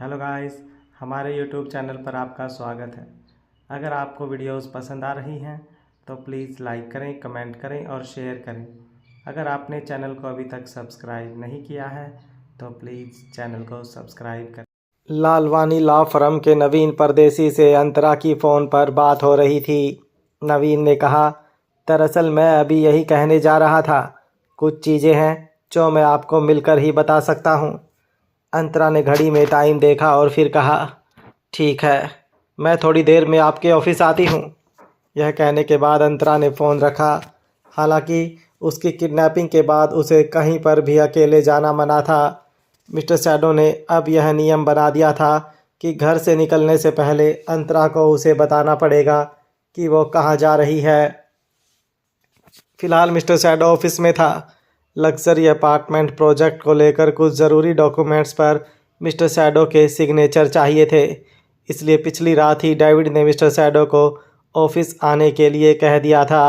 Hello guys, हमारे YouTube channel पर आपका स्वागत है। अगर आपको वीडियोस पसंद आ रही हैं तो प्लीज़ लाइक करें, कमेंट करें और शेयर करें। अगर आपने चैनल को अभी तक सब्सक्राइब नहीं किया है तो प्लीज़ चैनल को सब्सक्राइब करें। लालवानी लॉ फर्म के नवीन परदेसी से अंतरा की फ़ोन पर बात हो रही थी। नवीन ने कहा, दरअसल मैं अभी यही कहने जा रहा था। कुछ चीज़ें हैं जो मैं आपको मिलकर ही बता सकता हूँ। अंतरा ने घड़ी में टाइम देखा और फिर कहा, ठीक है, मैं थोड़ी देर में आपके ऑफिस आती हूँ। यह कहने के बाद अंतरा ने फ़ोन रखा। हालांकि उसकी किडनैपिंग के बाद उसे कहीं पर भी अकेले जाना मना था। मिस्टर शैडो ने अब यह नियम बना दिया था कि घर से निकलने से पहले अंतरा को उसे बताना पड़ेगा कि वो कहाँ जा रही है। फ़िलहाल मिस्टर शैडो ऑफिस में था। लग्जरी अपार्टमेंट प्रोजेक्ट को लेकर कुछ ज़रूरी डॉक्यूमेंट्स पर मिस्टर शैडो के सिग्नेचर चाहिए थे। इसलिए पिछली रात ही डेविड ने मिस्टर शैडो को ऑफिस आने के लिए कह दिया था।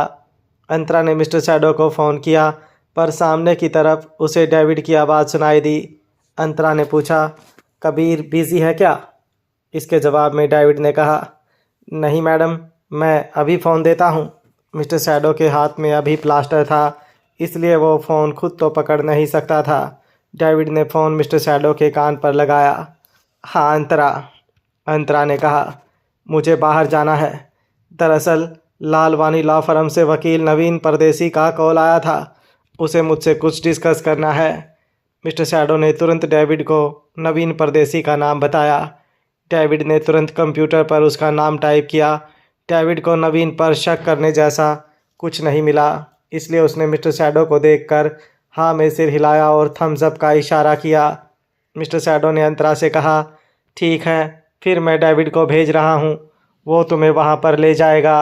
अंतरा ने मिस्टर शैडो को फ़ोन किया पर सामने की तरफ उसे डेविड की आवाज़ सुनाई दी। अंतरा ने पूछा, कबीर बिज़ी है क्या? इसके जवाब में डेविड ने कहा, नहीं मैडम, मैं अभी फ़ोन देता हूँ। मिस्टर शैडो के हाथ में अभी प्लास्टर था, इसलिए वो फ़ोन खुद तो पकड़ नहीं सकता था। डेविड ने फ़ोन मिस्टर शैडो के कान पर लगाया। हाँ अंतरा, अंतरा ने कहा, मुझे बाहर जाना है। दरअसल लालवानी लॉ फर्म से वकील नवीन परदेसी का कॉल आया था। उसे मुझसे कुछ डिस्कस करना है। मिस्टर शैडो ने तुरंत डेविड को नवीन परदेसी का नाम बताया। डेविड ने तुरंत कंप्यूटर पर उसका नाम टाइप किया। डेविड को नवीन पर शक करने जैसा कुछ नहीं मिला, इसलिए उसने मिस्टर शैडो को देखकर हाँ में सिर हिलाया और थम्स अप का इशारा किया। मिस्टर शैडो ने अंतरा से कहा, ठीक है, फिर मैं डेविड को भेज रहा हूँ, वो तुम्हें वहाँ पर ले जाएगा।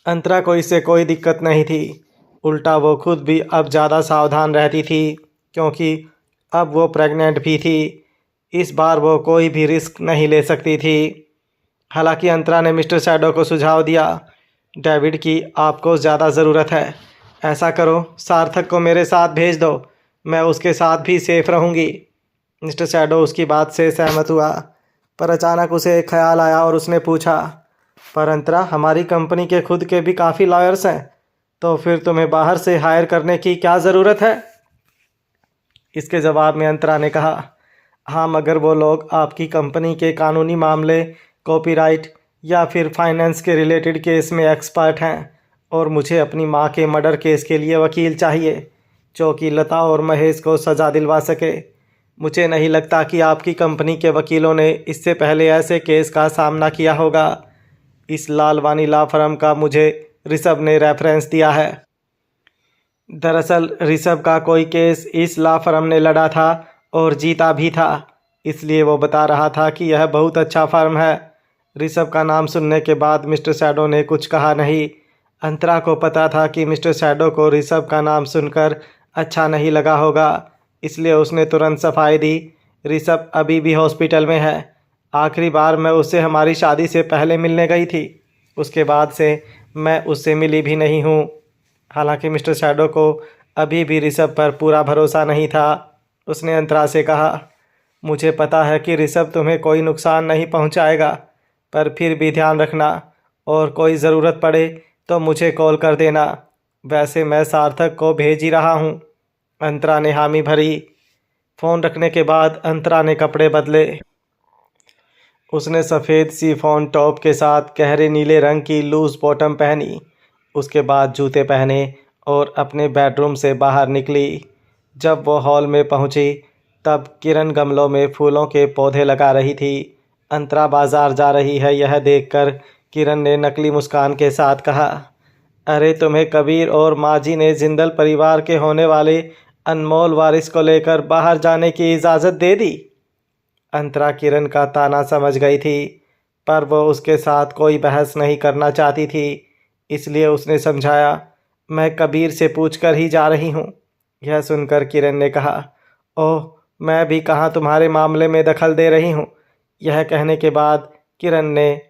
अंतरा को इससे कोई दिक्कत नहीं थी। उल्टा वो खुद भी अब ज़्यादा सावधान रहती थी, क्योंकि अब वो प्रेग्नेंट भी थी। इस बार वो कोई भी रिस्क नहीं ले सकती थी। हालांकि अंतरा ने मिस्टर शैडो को सुझाव दिया, डेविड की आपको ज़्यादा ज़रूरत है। ऐसा करो, सार्थक को मेरे साथ भेज दो, मैं उसके साथ भी सेफ रहूँगी। मिस्टर शैडो उसकी बात से सहमत हुआ, पर अचानक उसे एक ख्याल आया और उसने पूछा, पर अंतरा, हमारी कंपनी के खुद के भी काफ़ी लॉयर्स हैं, तो फिर तुम्हें बाहर से हायर करने की क्या ज़रूरत है? इसके जवाब में अंतरा ने कहा, हाँ, मगर वो लोग आपकी कंपनी के कानूनी मामले, कॉपीराइट या फिर फाइनेंस के रिलेटेड केस में एक्सपर्ट हैं, और मुझे अपनी माँ के मर्डर केस के लिए वकील चाहिए जो कि लता और महेश को सज़ा दिलवा सके। मुझे नहीं लगता कि आपकी कंपनी के वकीलों ने इससे पहले ऐसे केस का सामना किया होगा। इस लालवानी लॉ फर्म का मुझे ऋषभ ने रेफरेंस दिया है। दरअसल ऋषभ का कोई केस इस लॉ फर्म ने लड़ा था और जीता भी था, इसलिए वो बता रहा था कि यह बहुत अच्छा फर्म है। ऋषभ का नाम सुनने के बाद मिस्टर शैडो ने कुछ कहा नहीं। अंतरा को पता था कि मिस्टर शैडो को ऋषभ का नाम सुनकर अच्छा नहीं लगा होगा, इसलिए उसने तुरंत सफाई दी, ऋषभ अभी भी हॉस्पिटल में है। आखिरी बार मैं उससे हमारी शादी से पहले मिलने गई थी, उसके बाद से मैं उससे मिली भी नहीं हूँ। हालांकि मिस्टर शैडो को अभी भी ऋषभ पर पूरा भरोसा नहीं था। उसने अंतरा से कहा, मुझे पता है कि ऋषभ तुम्हें कोई नुकसान नहीं पहुंचाएगा, पर फिर भी ध्यान रखना और कोई ज़रूरत पड़े तो मुझे कॉल कर देना। वैसे मैं सार्थक को भेज ही रहा हूँ। अंतरा ने हामी भरी। फ़ोन रखने के बाद अंतरा ने कपड़े बदले। उसने सफ़ेद शिफॉन टॉप के साथ गहरे नीले रंग की लूज़ बॉटम पहनी। उसके बाद जूते पहने और अपने बेडरूम से बाहर निकली। जब वो हॉल में पहुंची तब किरण गमलों में फूलों के पौधे लगा रही थी। अंतरा बाज़ार जा रही है यह देखकर किरण ने नकली मुस्कान के साथ कहा, अरे तुम्हें कबीर और माजी ने जिंदल परिवार के होने वाले अनमोल वारिस को लेकर बाहर जाने की इजाज़त दे दी। अंतरा किरण का ताना समझ गई थी, पर वो उसके साथ कोई बहस नहीं करना चाहती थी, इसलिए उसने समझाया, मैं कबीर से पूछकर ही जा रही हूँ। यह सुनकर किरण ने कहा, ओह, मैं भी कहाँ तुम्हारे मामले में दखल दे रही हूँ। यह कहने के बाद किरण ने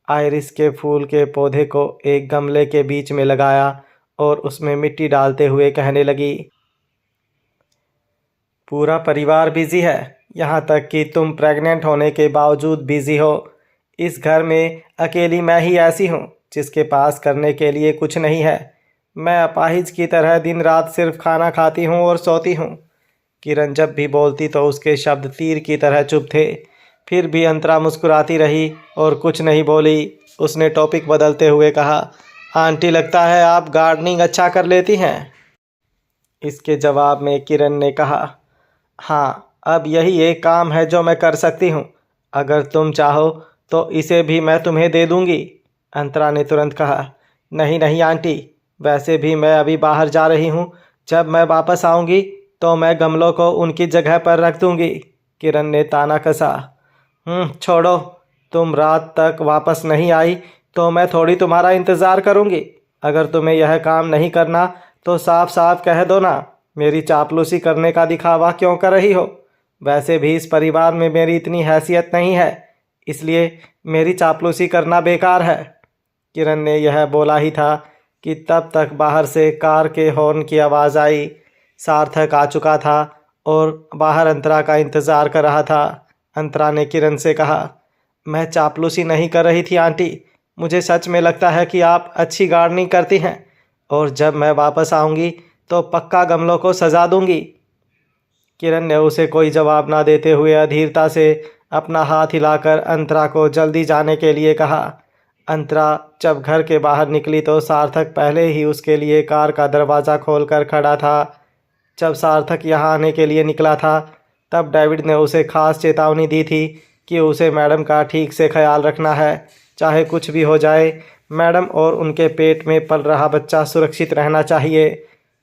आइरिस के फूल के पौधे को एक गमले के बीच में लगाया और उसमें मिट्टी डालते हुए कहने लगी, पूरा परिवार बिजी है, यहाँ तक कि तुम प्रेग्नेंट होने के बावजूद बिजी हो। इस घर में अकेली मैं ही ऐसी हूँ जिसके पास करने के लिए कुछ नहीं है। मैं अपाहिज की तरह दिन रात सिर्फ खाना खाती हूँ और सोती हूँ। किरण जब भी बोलती तो उसके शब्द तीर की तरह चुप थे। फिर भी अंतरा मुस्कुराती रही और कुछ नहीं बोली। उसने टॉपिक बदलते हुए कहा, आंटी लगता है आप गार्डनिंग अच्छा कर लेती हैं। इसके जवाब में किरण ने कहा, हाँ, अब यही एक काम है जो मैं कर सकती हूँ। अगर तुम चाहो तो इसे भी मैं तुम्हें दे दूँगी। अंतरा ने तुरंत कहा, नहीं नहीं आंटी, वैसे भी मैं अभी बाहर जा रही हूँ। जब मैं वापस आऊँगी तो मैं गमलों को उनकी जगह पर रख दूँगी। किरण ने ताना कसा, छोड़ो, तुम रात तक वापस नहीं आई तो मैं थोड़ी तुम्हारा इंतज़ार करूँगी। अगर तुम्हें यह काम नहीं करना तो साफ साफ कह दो ना। मेरी चापलूसी करने का दिखावा क्यों कर रही हो? वैसे भी इस परिवार में मेरी इतनी हैसियत नहीं है, इसलिए मेरी चापलूसी करना बेकार है। किरण ने यह बोला ही था कि तब तक बाहर से कार के हॉर्न की आवाज़ आई। सार्थक आ चुका था और बाहर अंतरा का इंतज़ार कर रहा था। अंतरा ने किरण से कहा, मैं चापलूसी नहीं कर रही थी आंटी, मुझे सच में लगता है कि आप अच्छी गार्डनिंग करती हैं और जब मैं वापस आऊँगी तो पक्का गमलों को सजा दूँगी। किरण ने उसे कोई जवाब ना देते हुए अधीरता से अपना हाथ हिलाकर अंतरा को जल्दी जाने के लिए कहा। अंतरा जब घर के बाहर निकली तो सार्थक पहले ही उसके लिए कार का दरवाज़ा खोलकर खड़ा था। जब सार्थक यहाँ आने के लिए निकला था तब डेविड ने उसे खास चेतावनी दी थी कि उसे मैडम का ठीक से ख्याल रखना है, चाहे कुछ भी हो जाए। मैडम और उनके पेट में पल रहा बच्चा सुरक्षित रहना चाहिए।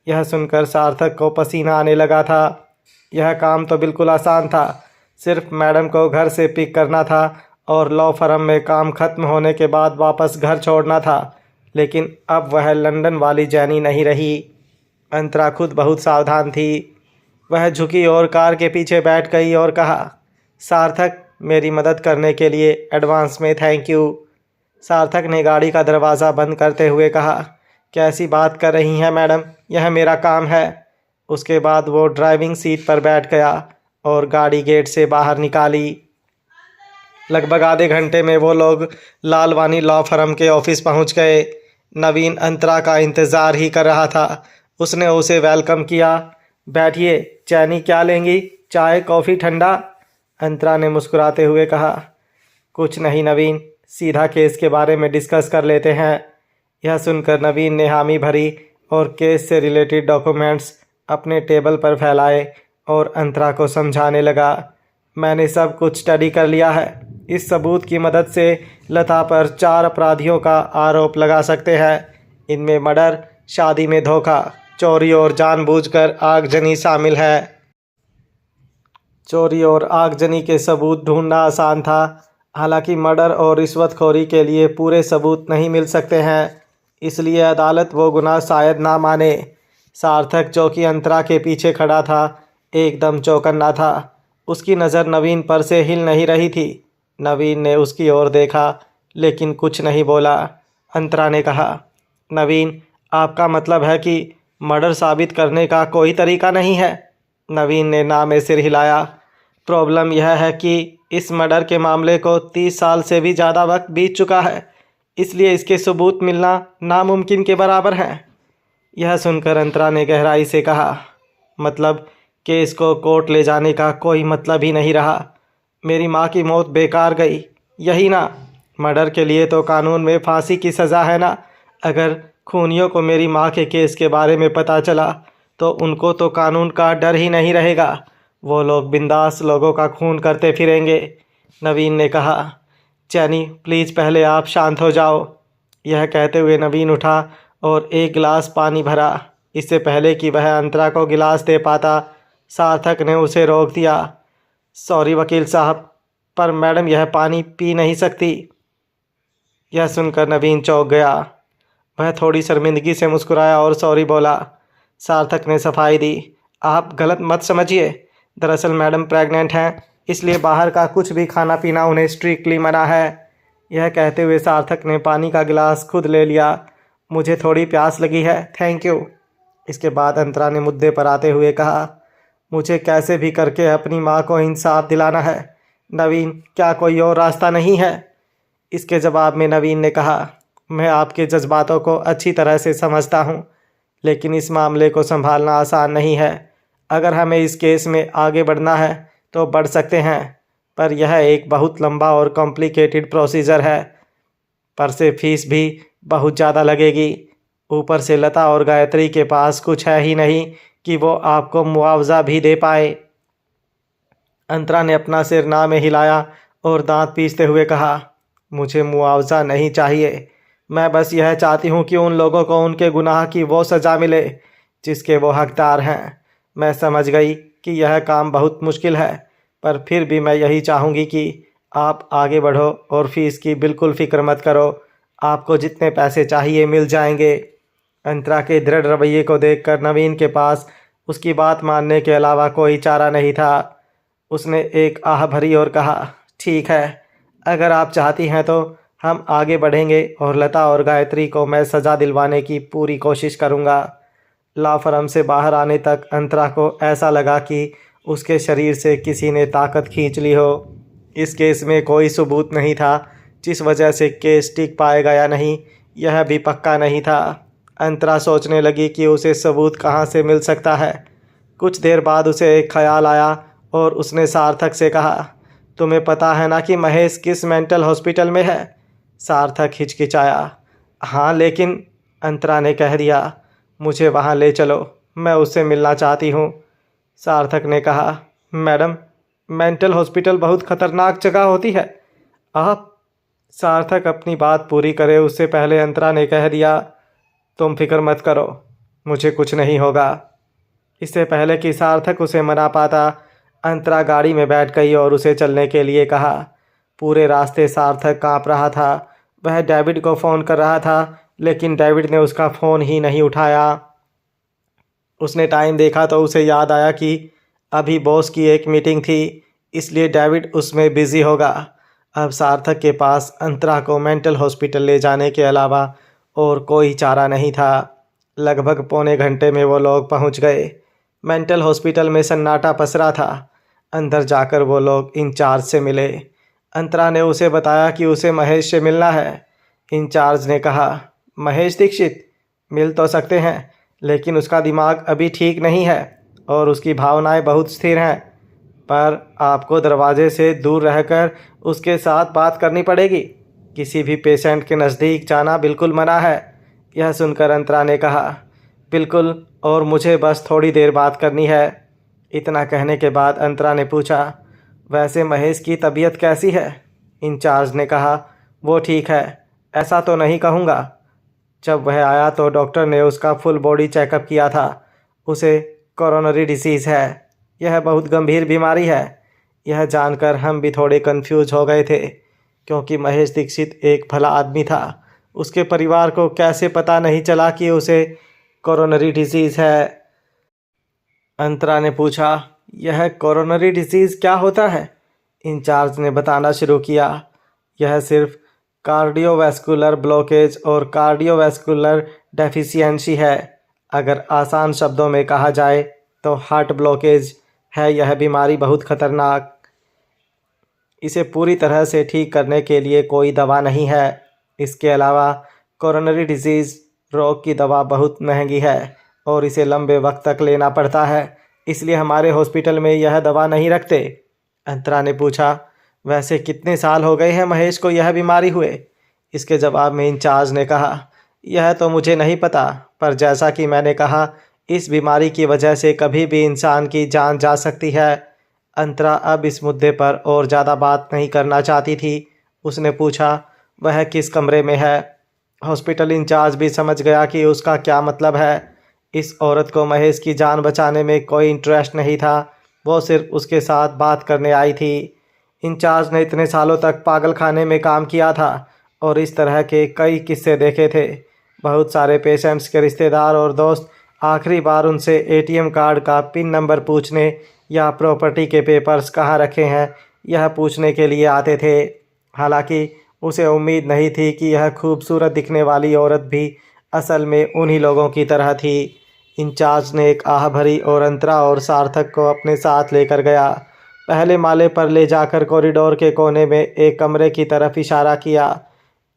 यह सुनकर सार्थक को पसीना आने लगा था। यह काम तो बिल्कुल आसान था, सिर्फ मैडम को घर से पिक करना था और लॉ फर्म में काम खत्म होने के बाद वापस घर छोड़ना था। लेकिन अब वह लंदन वाली जैनी नहीं रही। अंतरा खुद बहुत सावधान थी। वह झुकी और कार के पीछे बैठ गई और कहा, सार्थक, मेरी मदद करने के लिए एडवांस में थैंक यू। सार्थक ने गाड़ी का दरवाज़ा बंद करते हुए कहा, कैसी बात कर रही हैं मैडम, यह मेरा काम है। उसके बाद वो ड्राइविंग सीट पर बैठ गया और गाड़ी गेट से बाहर निकाली। लगभग आधे घंटे में वो लोग लालवानी लॉ फर्म के ऑफिस पहुंच गए। नवीन अंतरा का इंतज़ार ही कर रहा था। उसने उसे वेलकम किया। बैठिए, चैनी क्या लेंगी, चाय, कॉफ़ी, ठंडा? अंतरा ने मुस्कुराते हुए कहा, कुछ नहीं नवीन, सीधा केस के बारे में डिस्कस कर लेते हैं। यह सुनकर नवीन ने हामी भरी और केस से रिलेटेड डॉक्यूमेंट्स अपने टेबल पर फैलाए और अंतरा को समझाने लगा, मैंने सब कुछ स्टडी कर लिया है। इस सबूत की मदद से लता पर 4 अपराधियों का आरोप लगा सकते हैं। इनमें मर्डर, शादी में धोखा, चोरी और जानबूझकर आगजनी शामिल है। चोरी और आगजनी के सबूत ढूंढना आसान था, हालांकि मर्डर और रिश्वतखोरी के लिए पूरे सबूत नहीं मिल सकते हैं, इसलिए अदालत वो गुनाह शायद ना माने। सार्थक, जो कि अंतरा के पीछे खड़ा था, एकदम चौकन्ना था। उसकी नज़र नवीन पर से हिल नहीं रही थी। नवीन ने उसकी ओर देखा लेकिन कुछ नहीं बोला। अंतरा ने कहा, नवीन, आपका मतलब है कि मर्डर साबित करने का कोई तरीका नहीं है? नवीन ने ना में सिर हिलाया। प्रॉब्लम यह है कि इस मर्डर के मामले को 30 साल से भी ज़्यादा वक्त बीत चुका है, इसलिए इसके सबूत मिलना नामुमकिन के बराबर है। यह सुनकर अंतरा ने गहराई से कहा, मतलब केस को कोर्ट ले जाने का कोई मतलब ही नहीं रहा। मेरी माँ की मौत बेकार गई, यही ना? मर्डर के लिए तो कानून में फांसी की सज़ा है ना। अगर खूनियों को मेरी माँ के केस के बारे में पता चला तो उनको तो कानून का डर ही नहीं रहेगा। वो लोग बिंदास लोगों का खून करते फिरेंगे। नवीन ने कहा, चैनी प्लीज़ पहले आप शांत हो जाओ। यह कहते हुए नवीन उठा और एक गिलास पानी भरा। इससे पहले कि वह अंतरा को गिलास दे पाता, सार्थक ने उसे रोक दिया। सॉरी वकील साहब, पर मैडम यह पानी पी नहीं सकती। यह सुनकर नवीन चौंक गया। वह थोड़ी शर्मिंदगी से मुस्कुराया और सॉरी बोला। सार्थक ने सफाई दी, आप गलत मत समझिए, दरअसल मैडम प्रेग्नेंट हैं, इसलिए बाहर का कुछ भी खाना पीना उन्हें स्ट्रिक्टली मना है। यह कहते हुए सार्थक ने पानी का गिलास खुद ले लिया। मुझे थोड़ी प्यास लगी है, थैंक यू। इसके बाद अंतरा ने मुद्दे पर आते हुए कहा, मुझे कैसे भी करके अपनी माँ को इंसाफ दिलाना है। नवीन, क्या कोई और रास्ता नहीं है? इसके जवाब में नवीन ने कहा, मैं आपके जज्बातों को अच्छी तरह से समझता हूँ, लेकिन इस मामले को संभालना आसान नहीं है। अगर हमें इस केस में आगे बढ़ना है तो बढ़ सकते हैं, पर यह एक बहुत लंबा और कॉम्प्लिकेटेड प्रोसीजर है। पर से फीस भी बहुत ज़्यादा लगेगी। ऊपर से लता और गायत्री के पास कुछ है ही नहीं कि वो आपको मुआवजा भी दे पाए। अंतरा ने अपना सिर ना में हिलाया और दांत पीसते हुए कहा, मुझे मुआवजा नहीं चाहिए। मैं बस यह चाहती हूँ कि उन लोगों को उनके गुनाह की वो सज़ा मिले जिसके वो हकदार हैं। मैं समझ गई कि यह काम बहुत मुश्किल है, पर फिर भी मैं यही चाहूँगी कि आप आगे बढ़ो और फीस की बिल्कुल फ़िक्र मत करो। आपको जितने पैसे चाहिए मिल जाएंगे। अंतरा के दृढ़ रवैये को देखकर नवीन के पास उसकी बात मानने के अलावा कोई चारा नहीं था। उसने एक आह भरी और कहा, ठीक है, अगर आप चाहती हैं तो हम आगे बढ़ेंगे और लता और गायत्री को मैं सज़ा दिलवाने की पूरी कोशिश करूँगा। लॉ फर्म से बाहर आने तक अंतरा को ऐसा लगा कि उसके शरीर से किसी ने ताकत खींच ली हो। इस केस में कोई सबूत नहीं था, जिस वजह से केस टिक पाएगा या नहीं यह भी पक्का नहीं था। अंतरा सोचने लगी कि उसे सबूत कहाँ से मिल सकता है। कुछ देर बाद उसे एक ख्याल आया और उसने सार्थक से कहा, तुम्हें पता है ना कि महेश किस मेंटल हॉस्पिटल में है? सार्थक हिचकिचाया। हाँ, लेकिन अंतरा ने कह दिया, मुझे वहाँ ले चलो, मैं उससे मिलना चाहती हूँ। सार्थक ने कहा, मैडम, मेंटल हॉस्पिटल बहुत ख़तरनाक जगह होती है। आप सार्थक अपनी बात पूरी करे उससे पहले अंतरा ने कह दिया, तुम फिक्र मत करो, मुझे कुछ नहीं होगा। इससे पहले कि सार्थक उसे मना पाता, अंतरा गाड़ी में बैठ गई और उसे चलने के लिए कहा। पूरे रास्ते सार्थक काँप रहा था। वह डेविड को फ़ोन कर रहा था, लेकिन डेविड ने उसका फ़ोन ही नहीं उठाया। उसने टाइम देखा तो उसे याद आया कि अभी बॉस की एक मीटिंग थी, इसलिए डेविड उसमें बिज़ी होगा। अब सार्थक के पास अंतरा को मेंटल हॉस्पिटल ले जाने के अलावा और कोई चारा नहीं था। लगभग पौने घंटे में वो लोग पहुंच गए। मेंटल हॉस्पिटल में सन्नाटा पसरा था। अंदर जाकर वो लोग इंचार्ज से मिले। अंतरा ने उसे बताया कि उसे महेश से मिलना है। इंचार्ज ने कहा, महेश दीक्षित मिल तो सकते हैं, लेकिन उसका दिमाग अभी ठीक नहीं है और उसकी भावनाएं बहुत स्थिर हैं। पर आपको दरवाजे से दूर रहकर उसके साथ बात करनी पड़ेगी। किसी भी पेशेंट के नज़दीक जाना बिल्कुल मना है। यह सुनकर अंतरा ने कहा, बिल्कुल, और मुझे बस थोड़ी देर बात करनी है। इतना कहने के बाद अंतरा ने पूछा, वैसे महेश की तबीयत कैसी है? इंचार्ज ने कहा, वो ठीक है, ऐसा तो नहीं कहूँगा। जब वह आया तो डॉक्टर ने उसका फुल बॉडी चेकअप किया था। उसे कोरोनरी डिसीज़ है। यह बहुत गंभीर बीमारी है। यह जानकर हम भी थोड़े कंफ्यूज हो गए थे, क्योंकि महेश दीक्षित एक भला आदमी था। उसके परिवार को कैसे पता नहीं चला कि उसे कोरोनरी डिसीज़ है? अंतरा ने पूछा, यह कोरोनरी डिसीज़ क्या होता है? इंचार्ज ने बताना शुरू किया, यह सिर्फ कार्डियोवैस्कुलर ब्लॉकेज और कार्डियोवैस्कुलर डेफिशिएंसी है। अगर आसान शब्दों में कहा जाए तो हार्ट ब्लॉकेज है यह बीमारी बहुत ख़तरनाक। इसे पूरी तरह से ठीक करने के लिए कोई दवा नहीं है। इसके अलावा कोरोनरी डिजीज़ रोग की दवा बहुत महंगी है और इसे लंबे वक्त तक लेना पड़ता है, इसलिए हमारे हॉस्पिटल में यह दवा नहीं रखते। अंतरा ने पूछा, वैसे कितने साल हो गए हैं महेश को यह बीमारी हुए? इसके जवाब में इंचार्ज ने कहा, यह तो मुझे नहीं पता, पर जैसा कि मैंने कहा, इस बीमारी की वजह से कभी भी इंसान की जान जा सकती है। अंतरा अब इस मुद्दे पर और ज़्यादा बात नहीं करना चाहती थी। उसने पूछा, वह किस कमरे में है? हॉस्पिटल इंचार्ज भी समझ गया कि उसका क्या मतलब है। इस औरत को महेश की जान बचाने में कोई इंटरेस्ट नहीं था, वो सिर्फ उसके साथ बात करने आई थी। इंचार्ज ने इतने सालों तक पागल खाने में काम किया था और इस तरह के कई किस्से देखे थे। बहुत सारे पेशेंट्स के रिश्तेदार और दोस्त आखिरी बार उनसे एटीएम कार्ड का पिन नंबर पूछने या प्रॉपर्टी के पेपर्स कहाँ रखे हैं यह पूछने के लिए आते थे। हालांकि उसे उम्मीद नहीं थी कि यह खूबसूरत दिखने वाली औरत भी असल में उन्हीं लोगों की तरह थी। इंचार्ज ने एक आह भरी और अंतरा और सार्थक को अपने साथ लेकर गया। पहले माले पर ले जाकर कॉरिडोर के कोने में एक कमरे की तरफ इशारा किया।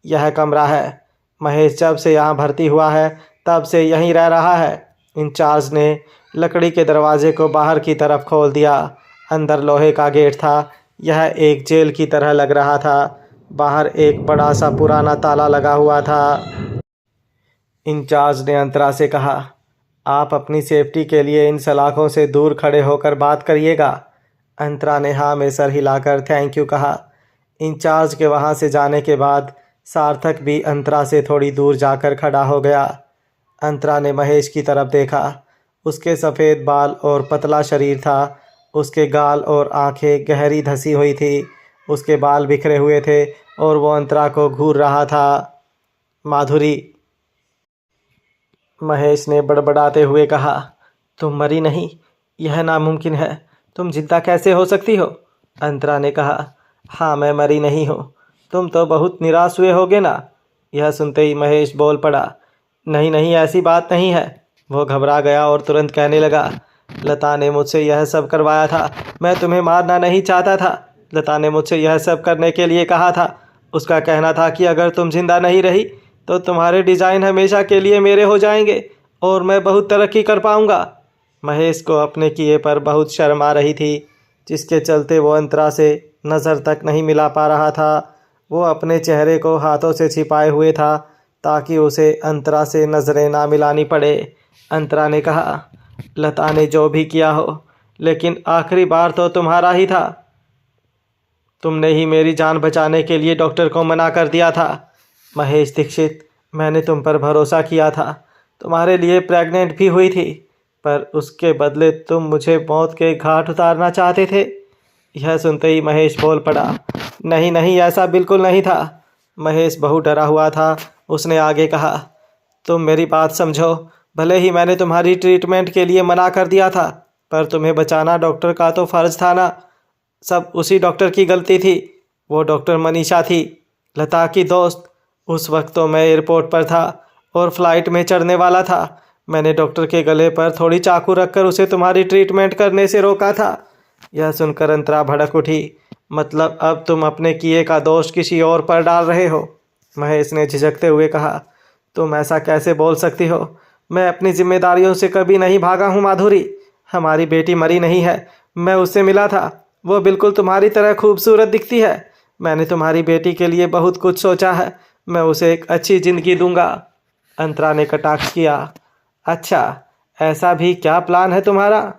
यह कमरा है। महेश जब से यहाँ भर्ती हुआ है तब से यहीं रह रहा है। इंचार्ज ने लकड़ी के दरवाजे को बाहर की तरफ खोल दिया। अंदर लोहे का गेट था। यह एक जेल की तरह लग रहा था। बाहर एक बड़ा सा पुराना ताला लगा हुआ था। इंचार्ज ने अंतरा से कहा, आप अपनी सेफ्टी के लिए इन सलाखों से दूर खड़े होकर बात करिएगा। अंतरा ने हाँ में सर हिलाकर थैंक यू कहा। इंचार्ज के वहाँ से जाने के बाद सार्थक भी अंतरा से थोड़ी दूर जाकर खड़ा हो गया। अंतरा ने महेश की तरफ देखा। उसके सफ़ेद बाल और पतला शरीर था। उसके गाल और आंखें गहरी धसी हुई थी। उसके बाल बिखरे हुए थे और वो अंतरा को घूर रहा था। माधुरी, महेश ने बड़बड़ाते हुए कहा, तुम मरी नहीं, यह नामुमकिन है। तुम जिंदा कैसे हो सकती हो? अंतरा ने कहा, हाँ मैं मरी नहीं हूँ। तुम तो बहुत निराश हुए होगे ना? यह सुनते ही महेश बोल पड़ा, नहीं नहीं ऐसी बात नहीं है। वो घबरा गया और तुरंत कहने लगा, लता ने मुझसे यह सब करवाया था। मैं तुम्हें मारना नहीं चाहता था। लता ने मुझसे यह सब करने के लिए कहा था। उसका कहना था कि अगर तुम जिंदा नहीं रही तो तुम्हारे डिज़ाइन हमेशा के लिए मेरे हो जाएंगे और मैं बहुत तरक्की कर पाऊंगा। महेश को अपने किए पर बहुत शर्म आ रही थी, जिसके चलते वो अंतरा से नज़र तक नहीं मिला पा रहा था। वो अपने चेहरे को हाथों से छिपाए हुए था ताकि उसे अंतरा से नज़रें ना मिलानी पड़े। अंतरा ने कहा, लता ने जो भी किया हो, लेकिन आखिरी बार तो तुम्हारा ही था। तुमने ही मेरी जान बचाने के लिए डॉक्टर को मना कर दिया था। महेश दीक्षित, मैंने तुम पर भरोसा किया था। तुम्हारे लिए प्रेग्नेंट भी हुई थी, पर उसके बदले तुम मुझे मौत के घाट उतारना चाहते थे। यह सुनते ही महेश बोल पड़ा, नहीं नहीं ऐसा बिल्कुल नहीं था। महेश बहुत डरा हुआ था। उसने आगे कहा, तुम मेरी बात समझो। भले ही मैंने तुम्हारी ट्रीटमेंट के लिए मना कर दिया था, पर तुम्हें बचाना डॉक्टर का तो फ़र्ज़ था ना। सब उसी डॉक्टर की गलती थी। वो डॉक्टर मनीषा थी, लता की दोस्त। उस वक्त तो मैं एयरपोर्ट पर था और फ्लाइट में चढ़ने वाला था। मैंने डॉक्टर के गले पर थोड़ी चाकू रखकर उसे तुम्हारी ट्रीटमेंट करने से रोका था। यह सुनकर अंतरा भड़क उठी। मतलब अब तुम अपने किए का दोष किसी और पर डाल रहे हो? महेश ने झिझकते हुए कहा, तुम ऐसा कैसे बोल सकती हो? मैं अपनी जिम्मेदारियों से कभी नहीं भागा हूँ माधुरी। हमारी बेटी मरी नहीं है। मैं उससे मिला था। वो बिल्कुल तुम्हारी तरह खूबसूरत दिखती है। मैंने तुम्हारी बेटी के लिए बहुत कुछ सोचा है। मैं उसे एक अच्छी ज़िंदगी दूंगा। अंतरा ने कटाक्ष किया। अच्छा, ऐसा भी क्या प्लान है तुम्हारा?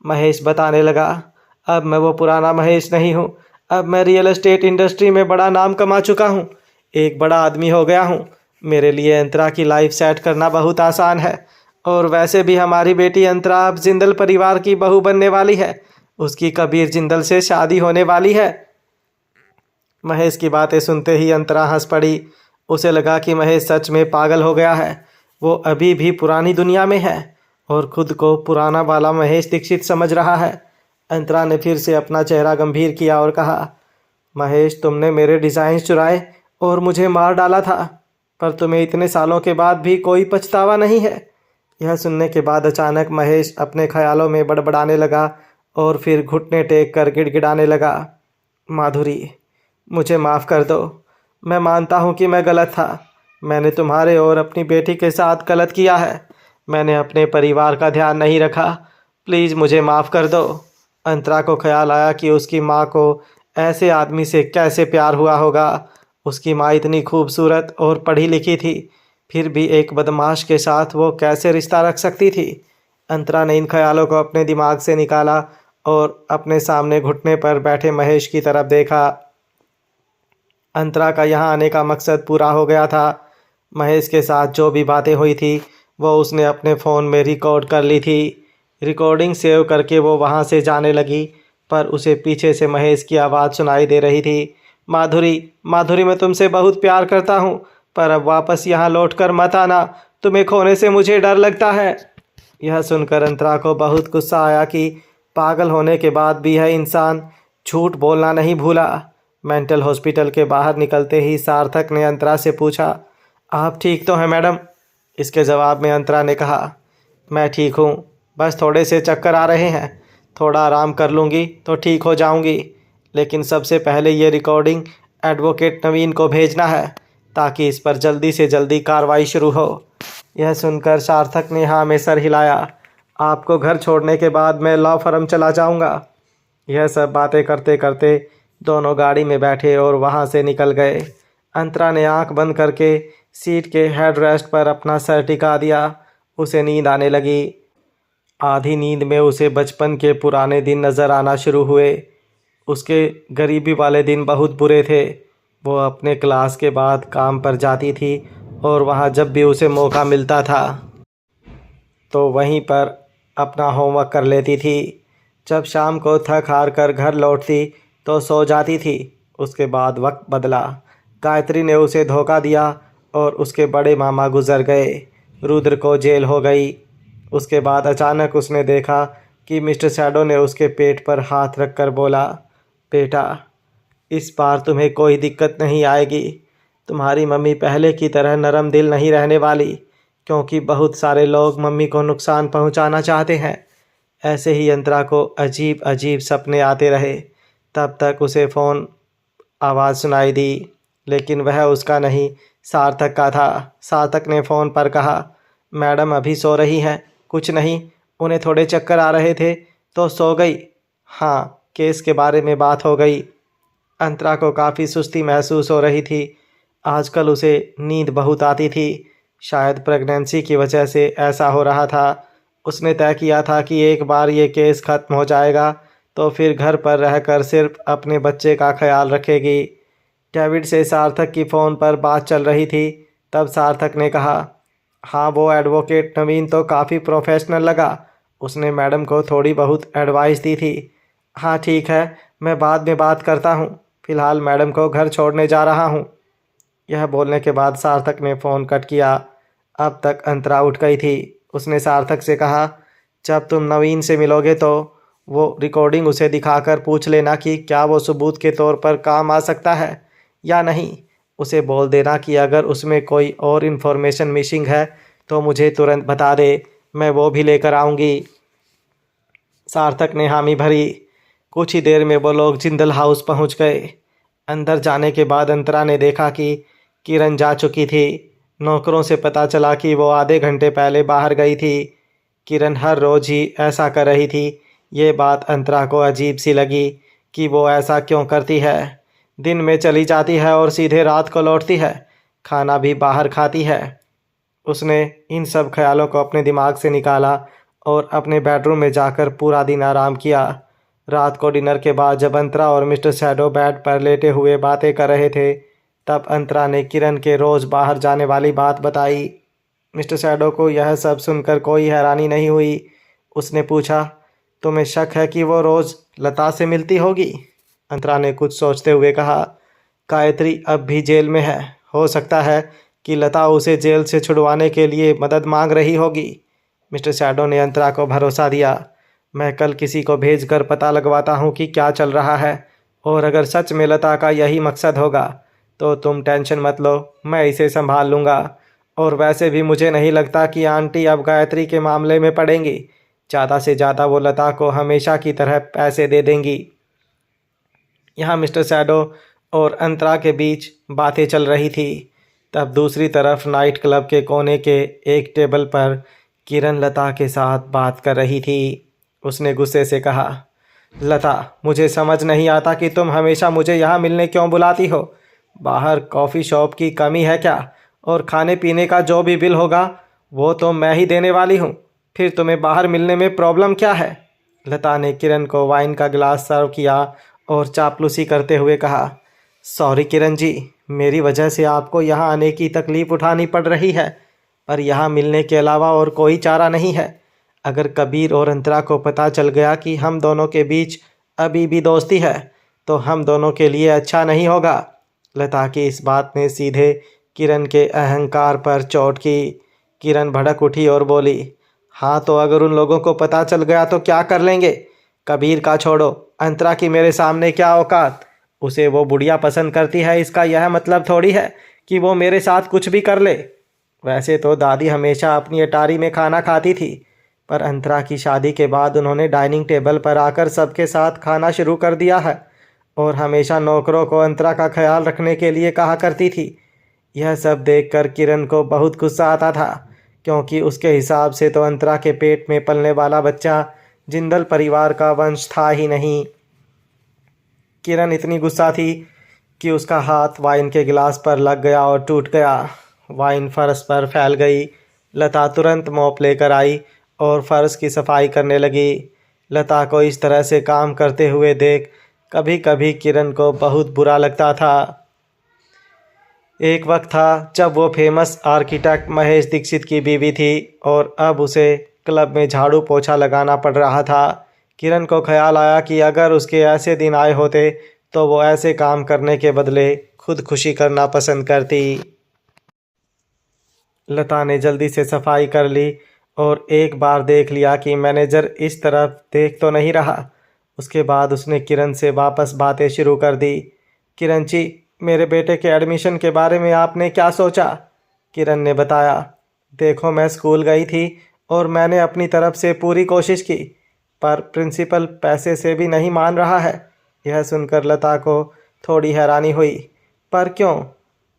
महेश बताने लगा, अब मैं वो पुराना महेश नहीं हूँ। अब मैं रियल एस्टेट इंडस्ट्री में बड़ा नाम कमा चुका हूँ। एक बड़ा आदमी हो गया हूँ। मेरे लिए अंतरा की लाइफ सेट करना बहुत आसान है। और वैसे भी हमारी बेटी अंतरा अब जिंदल परिवार की बहू बनने वाली है। उसकी कबीर जिंदल से शादी होने वाली है। महेश की बातें सुनते ही अंतरा हंस पड़ी। उसे लगा कि महेश सच में पागल हो गया है। वो अभी भी पुरानी दुनिया में है और खुद को पुराना वाला महेश दीक्षित समझ रहा है। अंतरा ने फिर से अपना चेहरा गंभीर किया और कहा, महेश, तुमने मेरे डिज़ाइन चुराए और मुझे मार डाला था, पर तुम्हें इतने सालों के बाद भी कोई पछतावा नहीं है। यह सुनने के बाद अचानक महेश अपने ख्यालों में बड़बड़ाने लगा और फिर घुटने टेक कर गिड़गिड़ाने लगा, माधुरी, मुझे माफ़ कर दो। मैं मानता हूँ कि मैं गलत था। मैंने तुम्हारे और अपनी बेटी के साथ गलत किया है। मैंने अपने परिवार का ध्यान नहीं रखा। प्लीज़ मुझे माफ़ कर दो। अंतरा को ख्याल आया कि उसकी माँ को ऐसे आदमी से कैसे प्यार हुआ होगा। उसकी माँ इतनी खूबसूरत और पढ़ी लिखी थी, फिर भी एक बदमाश के साथ वो कैसे रिश्ता रख सकती थी। अंतरा ने इन ख्यालों को अपने दिमाग से निकाला और अपने सामने घुटने पर बैठे महेश की तरफ देखा। अंतरा का यहाँ आने का मकसद पूरा हो गया था। महेश के साथ जो भी बातें हुई थी वो उसने अपने फ़ोन में रिकॉर्ड कर ली थी। रिकॉर्डिंग सेव करके वो वहाँ से जाने लगी, पर उसे पीछे से महेश की आवाज़ सुनाई दे रही थी, माधुरी, माधुरी, मैं तुमसे बहुत प्यार करता हूँ, पर अब वापस यहाँ लौट कर मत आना। तुम्हें खोने से मुझे डर लगता है। यह सुनकर अंतरा को बहुत गुस्सा आया कि पागल होने के बाद भी यह इंसान झूठ बोलना नहीं भूला। मेंटल हॉस्पिटल के बाहर निकलते ही सार्थक ने अंतरा से पूछा, आप ठीक तो हैं मैडम? इसके जवाब में अंतरा ने कहा, मैं ठीक हूँ, बस थोड़े से चक्कर आ रहे हैं। थोड़ा आराम कर लूँगी तो ठीक हो जाऊँगी, लेकिन सबसे पहले ये रिकॉर्डिंग एडवोकेट नवीन को भेजना है ताकि इस पर जल्दी से जल्दी कार्रवाई शुरू हो। यह सुनकर सार्थक ने हाँ में सर हिलाया। आपको घर छोड़ने के बाद मैं लॉ फर्म चला जाऊँगा। यह सब बातें करते करते दोनों गाड़ी में बैठे और वहाँ से निकल गए। अंतरा ने आंख बंद करके सीट के हेड रेस्ट पर अपना सर टिका दिया। उसे नींद आने लगी। आधी नींद में उसे बचपन के पुराने दिन नज़र आना शुरू हुए। उसके गरीबी वाले दिन बहुत बुरे थे। वो अपने क्लास के बाद काम पर जाती थी और वहाँ जब भी उसे मौका मिलता था तो वहीं पर अपना होमवर्क कर लेती थी। जब शाम को थक हार कर घर लौटती तो सो जाती थी। उसके बाद वक्त बदला। गायत्री ने उसे धोखा दिया और उसके बड़े मामा गुजर गए। रुद्र को जेल हो गई। उसके बाद अचानक उसने देखा कि मिस्टर शैडो ने उसके पेट पर हाथ रखकर बोला, बेटा, इस बार तुम्हें कोई दिक्कत नहीं आएगी। तुम्हारी मम्मी पहले की तरह नरम दिल नहीं रहने वाली, क्योंकि बहुत सारे लोग मम्मी को नुकसान पहुंचाना चाहते हैं। ऐसे ही अंतरा को अजीब अजीब सपने आते रहे। तब तक उसे फ़ोन आवाज़ सुनाई दी, लेकिन वह उसका नहीं, सार्थक का था। सार्थक ने फ़ोन पर कहा, मैडम अभी सो रही हैं? कुछ नहीं, उन्हें थोड़े चक्कर आ रहे थे तो सो गई। हाँ, केस के बारे में बात हो गई। अंतरा को काफ़ी सुस्ती महसूस हो रही थी। आजकल उसे नींद बहुत आती थी। शायद प्रेगनेंसी की वजह से ऐसा हो रहा था। उसने तय किया था कि एक बार ये केस ख़त्म हो जाएगा तो फिर घर पर रहकर सिर्फ अपने बच्चे का ख्याल रखेगी। डेविड से सार्थक की फ़ोन पर बात चल रही थी। तब सार्थक ने कहा, हाँ, वो एडवोकेट नवीन तो काफ़ी प्रोफेशनल लगा। उसने मैडम को थोड़ी बहुत एडवाइस दी थी। हाँ ठीक है, मैं बाद में बात करता हूँ। फ़िलहाल मैडम को घर छोड़ने जा रहा हूँ। यह बोलने के बाद सार्थक ने फ़ोन कट किया। अब तक अंतरा उठ गई थी। उसने सार्थक से कहा, जब तुम नवीन से मिलोगे तो वो रिकॉर्डिंग उसे दिखाकर पूछ लेना कि क्या वो सबूत के तौर पर काम आ सकता है या नहीं। उसे बोल देना कि अगर उसमें कोई और इन्फॉर्मेशन मिसिंग है तो मुझे तुरंत बता दे, मैं वो भी लेकर आऊँगी। सार्थक ने हामी भरी। कुछ ही देर में वो लोग जिंदल हाउस पहुंच गए। अंदर जाने के बाद अंतरा ने देखा कि किरण जा चुकी थी। नौकरों से पता चला कि वो आधे घंटे पहले बाहर गई थी। किरण हर रोज़ ही ऐसा कर रही थी। ये बात अंतरा को अजीब सी लगी कि वो ऐसा क्यों करती है। दिन में चली जाती है और सीधे रात को लौटती है। खाना भी बाहर खाती है। उसने इन सब ख्यालों को अपने दिमाग से निकाला और अपने बेडरूम में जाकर पूरा दिन आराम किया। रात को डिनर के बाद जब अंतरा और मिस्टर शैडो बेड पर लेटे हुए बातें कर रहे थे, तब अंतरा ने किरण के रोज़ बाहर जाने वाली बात बताई। मिस्टर शैडो को यह सब सुनकर कोई हैरानी नहीं हुई। उसने पूछा, तुम्हें शक है कि वो रोज़ लता से मिलती होगी? अंतरा ने कुछ सोचते हुए कहा, गायत्री अब भी जेल में है। हो सकता है कि लता उसे जेल से छुड़वाने के लिए मदद मांग रही होगी। मिस्टर शैडो ने अंतरा को भरोसा दिया, मैं कल किसी को भेजकर पता लगवाता हूँ कि क्या चल रहा है, और अगर सच में लता का यही मकसद होगा तो तुम टेंशन मत लो, मैं इसे संभाल लूँगा। और वैसे भी मुझे नहीं लगता कि आंटी अब गायत्री के मामले में पड़ेंगी। ज़्यादा से ज़्यादा वो लता को हमेशा की तरह पैसे दे देंगी। यहाँ मिस्टर शैडो और अंतरा के बीच बातें चल रही थी। तब दूसरी तरफ नाइट क्लब के कोने के एक टेबल पर किरण लता के साथ बात कर रही थी। उसने गुस्से से कहा, लता, मुझे समझ नहीं आता कि तुम हमेशा मुझे यहाँ मिलने क्यों बुलाती हो। बाहर कॉफ़ी शॉप की कमी है क्या? और खाने पीने का जो भी बिल होगा वो तो मैं ही देने वाली हूँ। फिर तुम्हें बाहर मिलने में प्रॉब्लम क्या है? लता ने किरण को वाइन का गिलास सर्व किया और चापलूसी करते हुए कहा, सॉरी किरण जी, मेरी वजह से आपको यहाँ आने की तकलीफ़ उठानी पड़ रही है, पर यहाँ मिलने के अलावा और कोई चारा नहीं है। अगर कबीर और अंतरा को पता चल गया कि हम दोनों के बीच अभी भी दोस्ती है तो हम दोनों के लिए अच्छा नहीं होगा। लता की इस बात ने सीधे किरण के अहंकार पर चोट की। किरण भड़क उठी और बोली, हाँ तो अगर उन लोगों को पता चल गया तो क्या कर लेंगे? कबीर का छोड़ो, अंतरा की मेरे सामने क्या औकात? उसे वो बुढ़िया पसंद करती है, इसका यह मतलब थोड़ी है कि वो मेरे साथ कुछ भी कर ले। वैसे तो दादी हमेशा अपनी अटारी में खाना खाती थी, पर अंतरा की शादी के बाद उन्होंने डाइनिंग टेबल पर आकर सबके साथ खाना शुरू कर दिया है और हमेशा नौकरों को अंतरा का ख्याल रखने के लिए कहा करती थी। यह सब देखकर किरण को बहुत गुस्सा आता था, क्योंकि उसके हिसाब से तो अंतरा के पेट में पलने वाला बच्चा जिंदल परिवार का वंश था ही नहीं। किरण इतनी गुस्सा थी कि उसका हाथ वाइन के गिलास पर लग गया और टूट गया। वाइन फर्श पर फैल गई। लता तुरंत मॉप लेकर आई और फर्श की सफाई करने लगी। लता को इस तरह से काम करते हुए देख कभी कभी किरण को बहुत बुरा लगता था। एक वक्त था जब वो फेमस आर्किटेक्ट महेश दीक्षित की बीवी थी और अब उसे क्लब में झाड़ू पोछा लगाना पड़ रहा था। किरण को ख्याल आया कि अगर उसके ऐसे दिन आए होते तो वो ऐसे काम करने के बदले खुद खुशी करना पसंद करती। लता ने जल्दी से सफाई कर ली और एक बार देख लिया कि मैनेजर इस तरफ देख तो नहीं रहा। उसके बाद उसने किरण से वापस बातें शुरू कर दी। किरण जी, मेरे बेटे के एडमिशन के बारे में आपने क्या सोचा? किरण ने बताया, देखो मैं स्कूल गई थी और मैंने अपनी तरफ से पूरी कोशिश की, पर प्रिंसिपल पैसे से भी नहीं मान रहा है। यह सुनकर लता को थोड़ी हैरानी हुई। पर क्यों?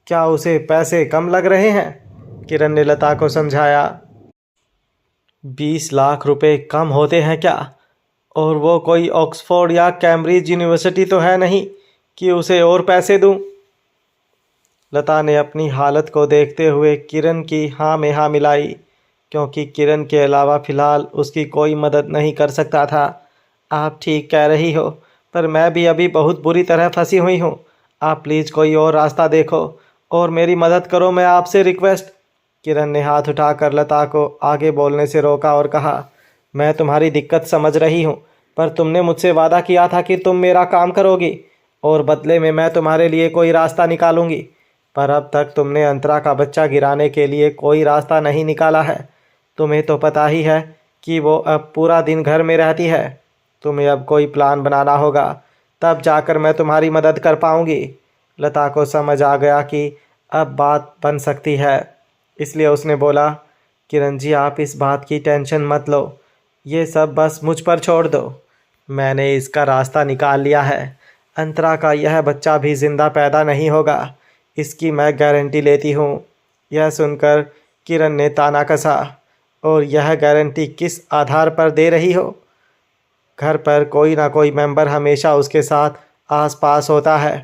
क्या उसे पैसे कम लग रहे हैं? किरण ने लता को समझाया। 20 लाख रुपए कम होते हैं क्या? और वो कोई ऑक्सफोर्ड या कैम्ब्रिज यूनिवर्सिटी तो है नहीं कि उसे और पैसे दूं। लता ने अपनी हालत को देखते हुए किरण की हाँ में हाँ मिलाई, क्योंकि किरण के अलावा फ़िलहाल उसकी कोई मदद नहीं कर सकता था। आप ठीक कह रही हो, पर मैं भी अभी बहुत बुरी तरह फंसी हुई हूँ। आप प्लीज़ कोई और रास्ता देखो और मेरी मदद करो, मैं आपसे रिक्वेस्ट। किरण ने हाथ उठाकर लता को आगे बोलने से रोका और कहा, मैं तुम्हारी दिक्कत समझ रही हूँ, पर तुमने मुझसे वादा किया था कि तुम मेरा काम करोगी और बदले में मैं तुम्हारे लिए कोई रास्ता निकालूंगी। पर अब तक तुमने अंतरा का बच्चा गिराने के लिए कोई रास्ता नहीं निकाला है। तुम्हें तो पता ही है कि वो अब पूरा दिन घर में रहती है। तुम्हें अब कोई प्लान बनाना होगा, तब जाकर मैं तुम्हारी मदद कर पाऊंगी। लता को समझ आ गया कि अब बात बन सकती है, इसलिए उसने बोला, किरण जी, आप इस बात की टेंशन मत लो, ये सब बस मुझ पर छोड़ दो। मैंने इसका रास्ता निकाल लिया है। अंतरा का यह बच्चा भी जिंदा पैदा नहीं होगा, इसकी मैं गारंटी लेती हूँ। यह सुनकर किरण ने ताना कसा, और यह गारंटी किस आधार पर दे रही हो? घर पर कोई ना कोई मेंबर हमेशा उसके साथ आसपास होता है।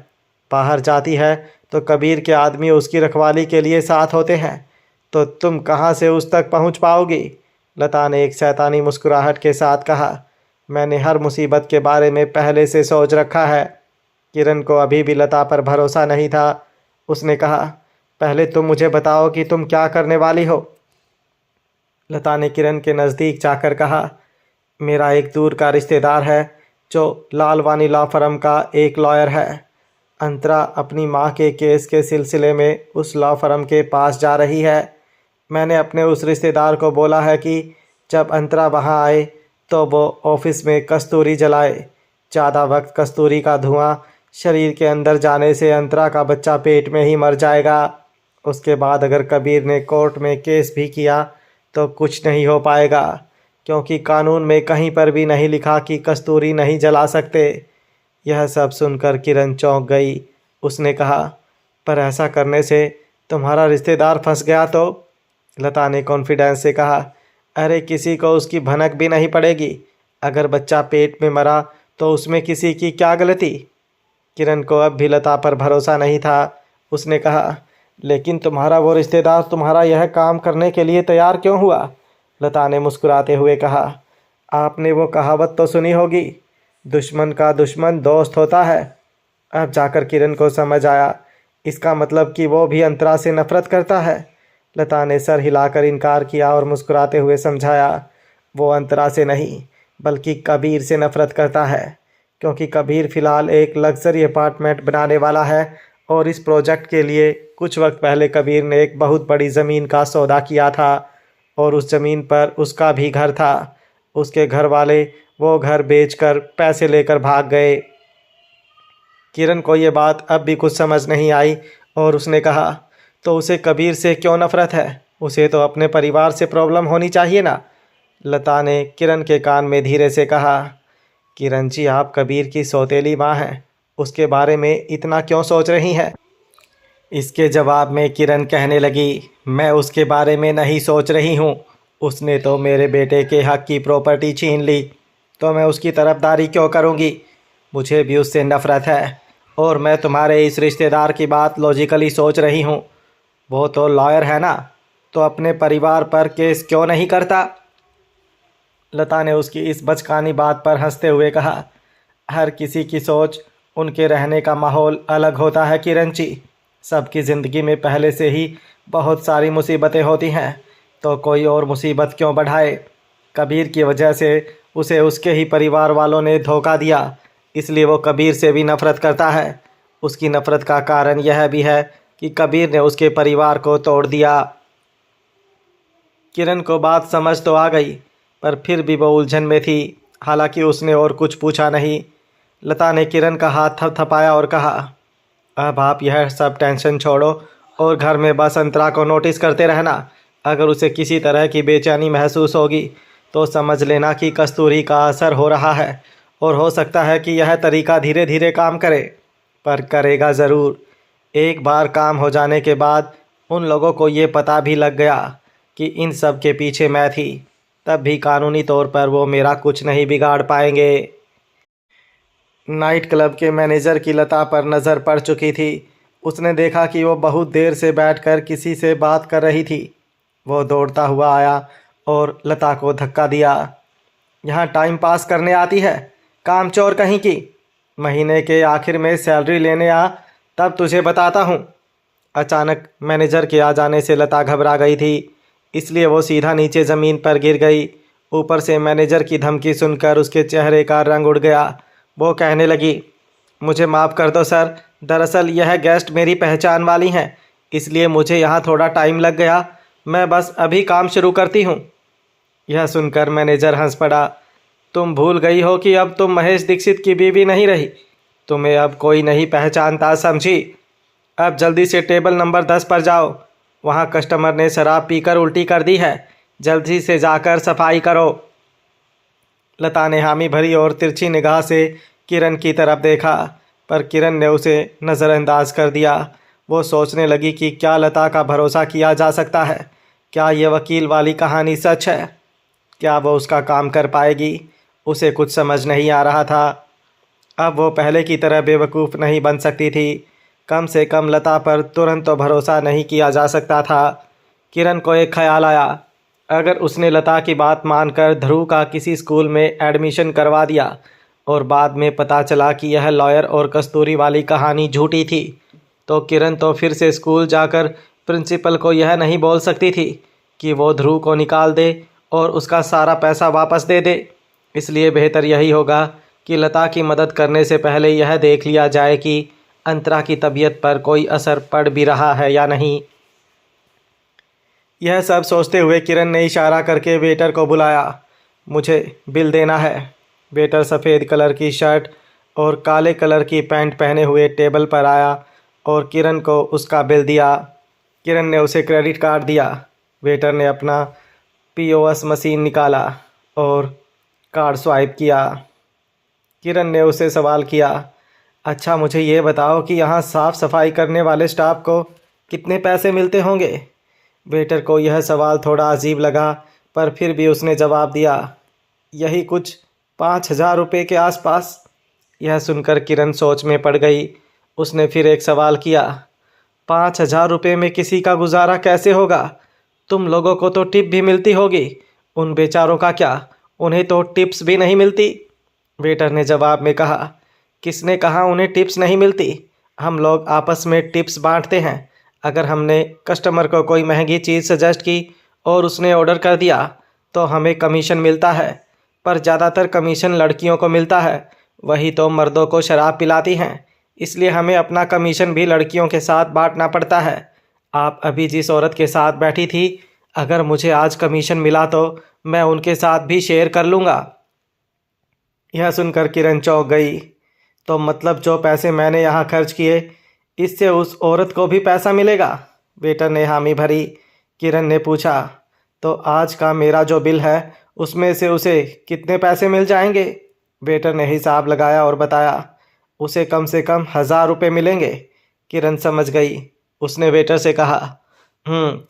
बाहर जाती है तो कबीर के आदमी उसकी रखवाली के लिए साथ होते हैं, तो तुम कहाँ से उस तक पहुँच पाओगी? लता ने एक शैतानी मुस्कुराहट के साथ कहा, मैंने हर मुसीबत के बारे में पहले से सोच रखा है। किरण को अभी भी लता पर भरोसा नहीं था। उसने कहा, पहले तुम मुझे बताओ कि तुम क्या करने वाली हो। लता ने किरण के नज़दीक जाकर कहा, मेरा एक दूर का रिश्तेदार है जो लालवानी लॉ फर्म का एक लॉयर है। अंतरा अपनी माँ के केस के सिलसिले में उस लॉ फर्म के पास जा रही है। मैंने अपने उस रिश्तेदार को बोला है कि जब अंतरा वहाँ आए तो वो ऑफिस में कस्तूरी जलाए। ज़्यादा वक्त कस्तूरी का धुआं शरीर के अंदर जाने से अंतरा का बच्चा पेट में ही मर जाएगा। उसके बाद अगर कबीर ने कोर्ट में केस भी किया तो कुछ नहीं हो पाएगा, क्योंकि कानून में कहीं पर भी नहीं लिखा कि कस्तूरी नहीं जला सकते। यह सब सुनकर किरण चौंक गई। उसने कहा, पर ऐसा करने से तुम्हारा रिश्तेदार फंस गया तो? लता ने कॉन्फिडेंस से कहा, अरे किसी को उसकी भनक भी नहीं पड़ेगी। अगर बच्चा पेट में मरा तो उसमें किसी की क्या गलती? किरण को अब भी लता पर भरोसा नहीं था। उसने कहा, लेकिन तुम्हारा वो रिश्तेदार तुम्हारा यह काम करने के लिए तैयार क्यों हुआ? लता ने मुस्कुराते हुए कहा, आपने वो कहावत तो सुनी होगी, दुश्मन का दुश्मन दोस्त होता है। अब जाकर किरण को समझ आया, इसका मतलब कि वो भी अंतरा से नफरत करता है। लता ने सर हिलाकर इनकार किया और मुस्कुराते हुए समझाया, वो अंतरा से नहीं बल्कि कबीर से नफरत करता है, क्योंकि कबीर फ़िलहाल एक लग्जरी अपार्टमेंट बनाने वाला है और इस प्रोजेक्ट के लिए कुछ वक्त पहले कबीर ने एक बहुत बड़ी ज़मीन का सौदा किया था और उस ज़मीन पर उसका भी घर था। उसके घर वाले वो घर बेचकर पैसे लेकर भाग गए। किरण को ये बात अब भी कुछ समझ नहीं आई और उसने कहा, तो उसे कबीर से क्यों नफ़रत है? उसे तो अपने परिवार से प्रॉब्लम होनी चाहिए ना। लता ने किरण के कान में धीरे से कहा। किरण जी, आप कबीर की सौतेली माँ हैं, उसके बारे में इतना क्यों सोच रही हैं? इसके जवाब में किरण कहने लगी, मैं उसके बारे में नहीं सोच रही हूँ। उसने तो मेरे बेटे के हक की प्रॉपर्टी छीन ली, तो मैं उसकी तरफदारी क्यों करूँगी? मुझे भी उससे नफ़रत है। और मैं तुम्हारे इस रिश्तेदार की बात लॉजिकली सोच रही हूँ। वो तो लॉयर है ना, तो अपने परिवार पर केस क्यों नहीं करता? लता ने उसकी इस बचकानी बात पर हंसते हुए कहा, हर किसी की सोच, उनके रहने का माहौल अलग होता है किरण जी। सबकी ज़िंदगी में पहले से ही बहुत सारी मुसीबतें होती हैं, तो कोई और मुसीबत क्यों बढ़ाए? कबीर की वजह से उसे उसके ही परिवार वालों ने धोखा दिया, इसलिए वो कबीर से भी नफ़रत करता है। उसकी नफ़रत का कारण यह भी है कि कबीर ने उसके परिवार को तोड़ दिया। किरण को बात समझ तो आ गई, पर फिर भी वो उलझन में थी। हालांकि उसने और कुछ पूछा नहीं। लता ने किरण का हाथ थपथपाया और कहा, अब आप यह सब टेंशन छोड़ो और घर में बस अंतरा को नोटिस करते रहना। अगर उसे किसी तरह की बेचैनी महसूस होगी तो समझ लेना कि कस्तूरी का असर हो रहा है, और हो सकता है कि यह तरीका धीरे धीरे काम करे, पर करेगा ज़रूर। एक बार काम हो जाने के बाद उन लोगों को ये पता भी लग गया कि इन सब के पीछे मैं थी, तब भी कानूनी तौर पर वो मेरा कुछ नहीं बिगाड़ पाएंगे। नाइट क्लब के मैनेजर की लता पर नज़र पड़ चुकी थी। उसने देखा कि वो बहुत देर से बैठकर किसी से बात कर रही थी। वो दौड़ता हुआ आया और लता को धक्का दिया। यहाँ टाइम पास करने आती है, कामचोर कहीं की। महीने के आखिर में सैलरी लेने आ, तब तुझे बताता हूँ। अचानक मैनेजर के आ जाने से लता घबरा गई थी, इसलिए वो सीधा नीचे ज़मीन पर गिर गई। ऊपर से मैनेजर की धमकी सुनकर उसके चेहरे का रंग उड़ गया। वो कहने लगी, मुझे माफ़ कर दो सर, दरअसल यह गेस्ट मेरी पहचान वाली हैं, इसलिए मुझे यहाँ थोड़ा टाइम लग गया। मैं बस अभी काम शुरू करती हूँ। यह सुनकर मैनेजर हंस पड़ा। तुम भूल गई हो कि अब तुम महेश दीक्षित की बीवी नहीं रही। तुम्हें अब कोई नहीं पहचानता, समझी? अब जल्दी से टेबल नंबर 10 पर जाओ। वहाँ कस्टमर ने शराब पीकर उल्टी कर दी है, जल्दी से जाकर सफाई करो। लता ने हामी भरी और तिरछी निगाह से किरण की तरफ देखा, पर किरण ने उसे नज़रअंदाज कर दिया। वो सोचने लगी कि क्या लता का भरोसा किया जा सकता है? क्या ये वकील वाली कहानी सच है? क्या वो उसका काम कर पाएगी? उसे कुछ समझ नहीं आ रहा था। अब वो पहले की तरह बेवकूफ़ नहीं बन सकती थी। कम से कम लता पर तुरंत तो भरोसा नहीं किया जा सकता था। किरण को एक ख्याल आया, अगर उसने लता की बात मानकर ध्रुव का किसी स्कूल में एडमिशन करवा दिया और बाद में पता चला कि यह लॉयर और कस्तूरी वाली कहानी झूठी थी, तो किरण तो फिर से स्कूल जाकर प्रिंसिपल को यह नहीं बोल सकती थी कि वो ध्रुव को निकाल दे और उसका सारा पैसा वापस दे दे। इसलिए बेहतर यही होगा कि लता की मदद करने से पहले यह देख लिया जाए कि अंतरा की तबीयत पर कोई असर पड़ भी रहा है या नहीं। यह सब सोचते हुए किरण ने इशारा करके वेटर को बुलाया। मुझे बिल देना है। वेटर सफ़ेद कलर की शर्ट और काले कलर की पैंट पहने हुए टेबल पर आया और किरण को उसका बिल दिया। किरण ने उसे क्रेडिट कार्ड दिया। वेटर ने अपना पीओएस मशीन निकाला और कार्ड स्वाइप किया। किरण ने उसे सवाल किया, अच्छा मुझे ये बताओ कि यहाँ साफ़ सफाई करने वाले स्टाफ को कितने पैसे मिलते होंगे? वेटर को यह सवाल थोड़ा अजीब लगा, पर फिर भी उसने जवाब दिया, यही कुछ 5,000 रुपये के आसपास। यह सुनकर किरण सोच में पड़ गई। उसने फिर एक सवाल किया, 5,000 रुपये में किसी का गुजारा कैसे होगा? तुम लोगों को तो टिप भी मिलती होगी, उन बेचारों का क्या? उन्हें तो टिप्स भी नहीं मिलती। वेटर ने जवाब में कहा, किसने कहा उन्हें टिप्स नहीं मिलती? हम लोग आपस में टिप्स बांटते हैं। अगर हमने कस्टमर को कोई महंगी चीज़ सजेस्ट की और उसने ऑर्डर कर दिया तो हमें कमीशन मिलता है, पर ज़्यादातर कमीशन लड़कियों को मिलता है। वही तो मर्दों को शराब पिलाती हैं, इसलिए हमें अपना कमीशन भी लड़कियों के साथ बांटना पड़ता है। आप अभी जिस औरत के साथ बैठी थी, अगर मुझे आज कमीशन मिला तो मैं उनके साथ भी शेयर कर लूँगा। यह सुनकर किरण चौंक गई। तो मतलब जो पैसे मैंने यहाँ खर्च किए, इससे उस औरत को भी पैसा मिलेगा? वेटर ने हामी भरी। किरण ने पूछा, तो आज का मेरा जो बिल है उसमें से उसे कितने पैसे मिल जाएंगे? वेटर ने हिसाब लगाया और बताया, उसे कम से कम 1000 रुपये मिलेंगे। किरण समझ गई। उसने वेटर से कहा,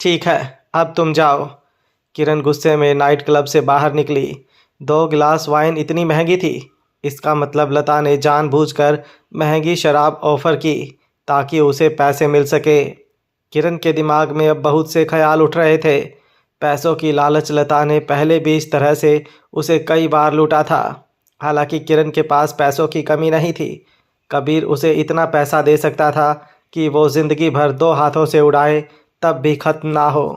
ठीक है, अब तुम जाओ। किरण गुस्से में नाइट क्लब से बाहर निकली। 2 गिलास वाइन इतनी महंगी थी। इसका मतलब लता ने जानबूझकर महंगी शराब ऑफर की ताकि उसे पैसे मिल सके। किरण के दिमाग में अब बहुत से ख्याल उठ रहे थे। पैसों की लालच लता ने पहले भी इस तरह से उसे कई बार लूटा था। हालांकि किरण के पास पैसों की कमी नहीं थी। कबीर उसे इतना पैसा दे सकता था कि वो ज़िंदगी भर 2 हाथों से उड़ाए तब भी ख़त्म ना हो।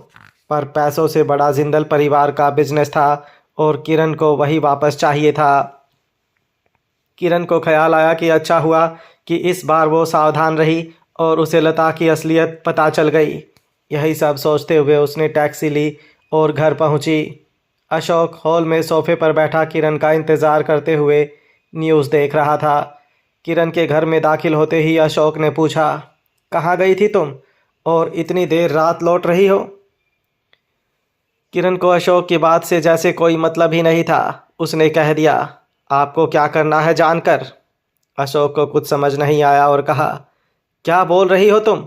पर पैसों से बड़ा जिंदल परिवार का बिजनेस था और किरण को वही वापस चाहिए था। किरण को ख्याल आया कि अच्छा हुआ कि इस बार वो सावधान रही और उसे लता की असलियत पता चल गई। यही सब सोचते हुए उसने टैक्सी ली और घर पहुंची। अशोक हॉल में सोफे पर बैठा किरण का इंतज़ार करते हुए न्यूज़ देख रहा था। किरण के घर में दाखिल होते ही अशोक ने पूछा, कहाँ गई थी तुम और इतनी देर रात लौट रही हो? किरण को अशोक की बात से जैसे कोई मतलब ही नहीं था। उसने कह दिया, आपको क्या करना है जानकर? अशोक को कुछ समझ नहीं आया और कहा, क्या बोल रही हो तुम?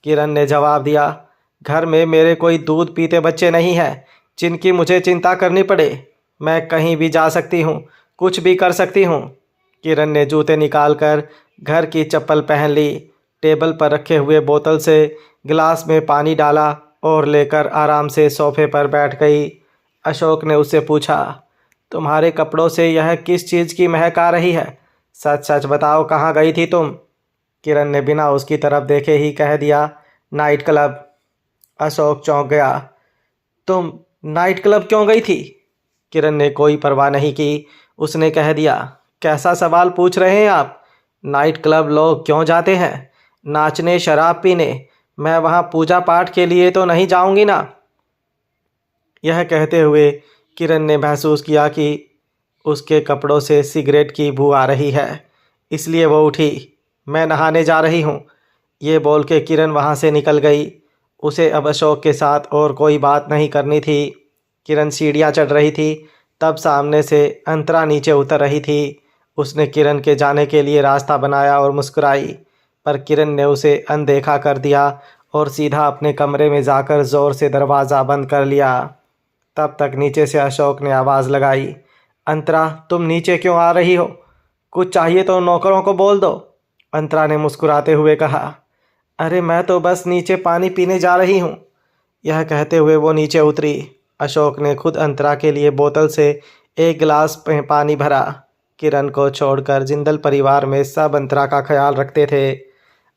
किरण ने जवाब दिया, घर में मेरे कोई दूध पीते बच्चे नहीं हैं जिनकी मुझे चिंता करनी पड़े। मैं कहीं भी जा सकती हूँ, कुछ भी कर सकती हूँ। किरण ने जूते निकालकर घर की चप्पल पहन ली, टेबल पर रखे हुए बोतल से गिलास में पानी डाला और लेकर आराम से सोफे पर बैठ गई। अशोक ने उससे पूछा, तुम्हारे कपड़ों से यह किस चीज़ की महक आ रही है? सच सच बताओ, कहाँ गई थी तुम? किरण ने बिना उसकी तरफ देखे ही कह दिया, नाइट क्लब। अशोक चौंक गया। तुम नाइट क्लब क्यों गई थी? किरण ने कोई परवाह नहीं की। उसने कह दिया, कैसा सवाल पूछ रहे हैं आप? नाइट क्लब लोग क्यों जाते हैं? नाचने, शराब पीने। मैं वहाँ पूजा पाठ के लिए तो नहीं जाऊंगी ना। यह कहते हुए किरण ने महसूस किया कि उसके कपड़ों से सिगरेट की बू आ रही है, इसलिए वो उठी। मैं नहाने जा रही हूँ। ये बोल के किरण वहाँ से निकल गई। उसे अब अशोक के साथ और कोई बात नहीं करनी थी। किरण सीढ़ियाँ चढ़ रही थी, तब सामने से अंतरा नीचे उतर रही थी। उसने किरण के जाने के लिए रास्ता बनाया और मुस्कुराई, पर किरण ने उसे अनदेखा कर दिया और सीधा अपने कमरे में जाकर ज़ोर से दरवाज़ा बंद कर लिया। तब तक नीचे से अशोक ने आवाज़ लगाई, अंतरा, तुम नीचे क्यों आ रही हो? कुछ चाहिए तो नौकरों को बोल दो। अंतरा ने मुस्कुराते हुए कहा, अरे मैं तो बस नीचे पानी पीने जा रही हूँ। यह कहते हुए वो नीचे उतरी। अशोक ने खुद अंतरा के लिए बोतल से 1 गिलास पानी भरा। किरण को छोड़कर जिंदल परिवार में सब अंतरा का ख्याल रखते थे।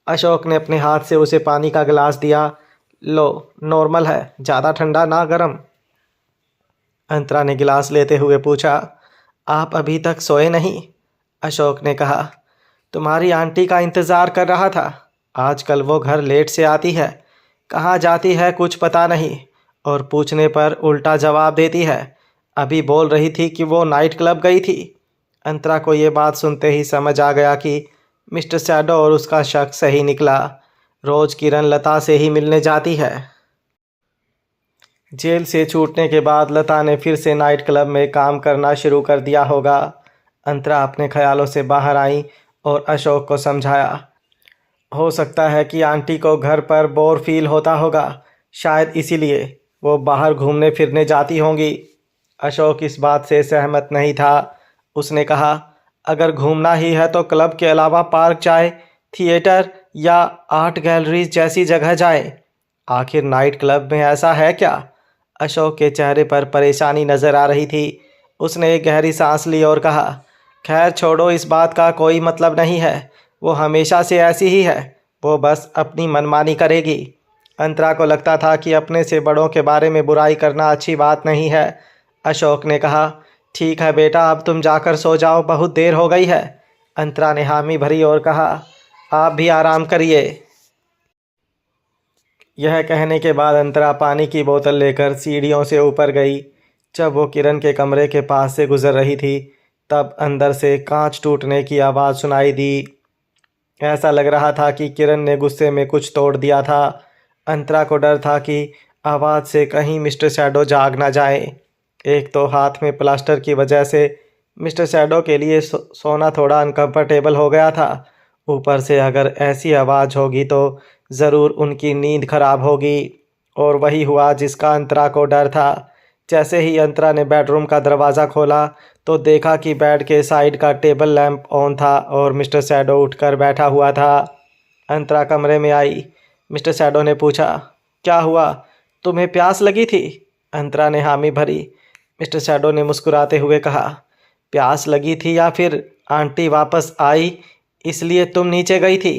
अशोक ने अपने हाथ से उसे पानी का गिलास दिया। लो, नॉर्मल है, ज़्यादा ठंडा ना गर्म। अंतरा ने गिलास लेते हुए पूछा, आप अभी तक सोए नहीं? अशोक ने कहा, तुम्हारी आंटी का इंतज़ार कर रहा था। आजकल वो घर लेट से आती है, कहाँ जाती है कुछ पता नहीं, और पूछने पर उल्टा जवाब देती है। अभी बोल रही थी कि वो नाइट क्लब गई थी। अंतरा को ये बात सुनते ही समझ आ गया कि मिस्टर शैडो और उसका शक सही निकला। रोज़ किरण लता से ही मिलने जाती है। जेल से छूटने के बाद लता ने फिर से नाइट क्लब में काम करना शुरू कर दिया होगा। अंतरा अपने ख्यालों से बाहर आई और अशोक को समझाया, हो सकता है कि आंटी को घर पर बोर फील होता होगा, शायद इसीलिए वो बाहर घूमने फिरने जाती होंगी। अशोक इस बात से सहमत नहीं था। उसने कहा, अगर घूमना ही है तो क्लब के अलावा पार्क जाए, थिएटर या आर्ट गैलरीज जैसी जगह जाए। आखिर नाइट क्लब में ऐसा है क्या? अशोक के चेहरे पर परेशानी नज़र आ रही थी। उसने एक गहरी सांस ली और कहा, खैर छोड़ो, इस बात का कोई मतलब नहीं है। वो हमेशा से ऐसी ही है, वो बस अपनी मनमानी करेगी। अंतरा को लगता था कि अपने से बड़ों के बारे में बुराई करना अच्छी बात नहीं है। अशोक ने कहा, ठीक है बेटा, अब तुम जाकर सो जाओ, बहुत देर हो गई है। अंतरा ने हामी भरी और कहा, आप भी आराम करिए। यह कहने के बाद अंतरा पानी की बोतल लेकर सीढ़ियों से ऊपर गई। जब वो किरण के कमरे के पास से गुजर रही थी, तब अंदर से कांच टूटने की आवाज़ सुनाई दी। ऐसा लग रहा था कि किरण ने गुस्से में कुछ तोड़ दिया था। अंतरा को डर था कि आवाज़ से कहीं मिस्टर शैडो जाग ना जाए। एक तो हाथ में प्लास्टर की वजह से मिस्टर शैडो के लिए सोना थोड़ा अनकंफर्टेबल हो गया था। ऊपर से अगर ऐसी आवाज़ होगी तो ज़रूर उनकी नींद खराब होगी। और वही हुआ जिसका अंतरा को डर था। जैसे ही अंतरा ने बेडरूम का दरवाज़ा खोला तो देखा कि बेड के साइड का टेबल लैंप ऑन था और मिस्टर शैडो उठकर बैठा हुआ था। अंतरा कमरे में आई। मिस्टर शैडो ने पूछा, क्या हुआ, तुम्हें प्यास लगी थी? अंतरा ने हामी भरी। मिस्टर शैडो ने मुस्कुराते हुए कहा, प्यास लगी थी या फिर आंटी वापस आई इसलिए तुम नीचे गई थी?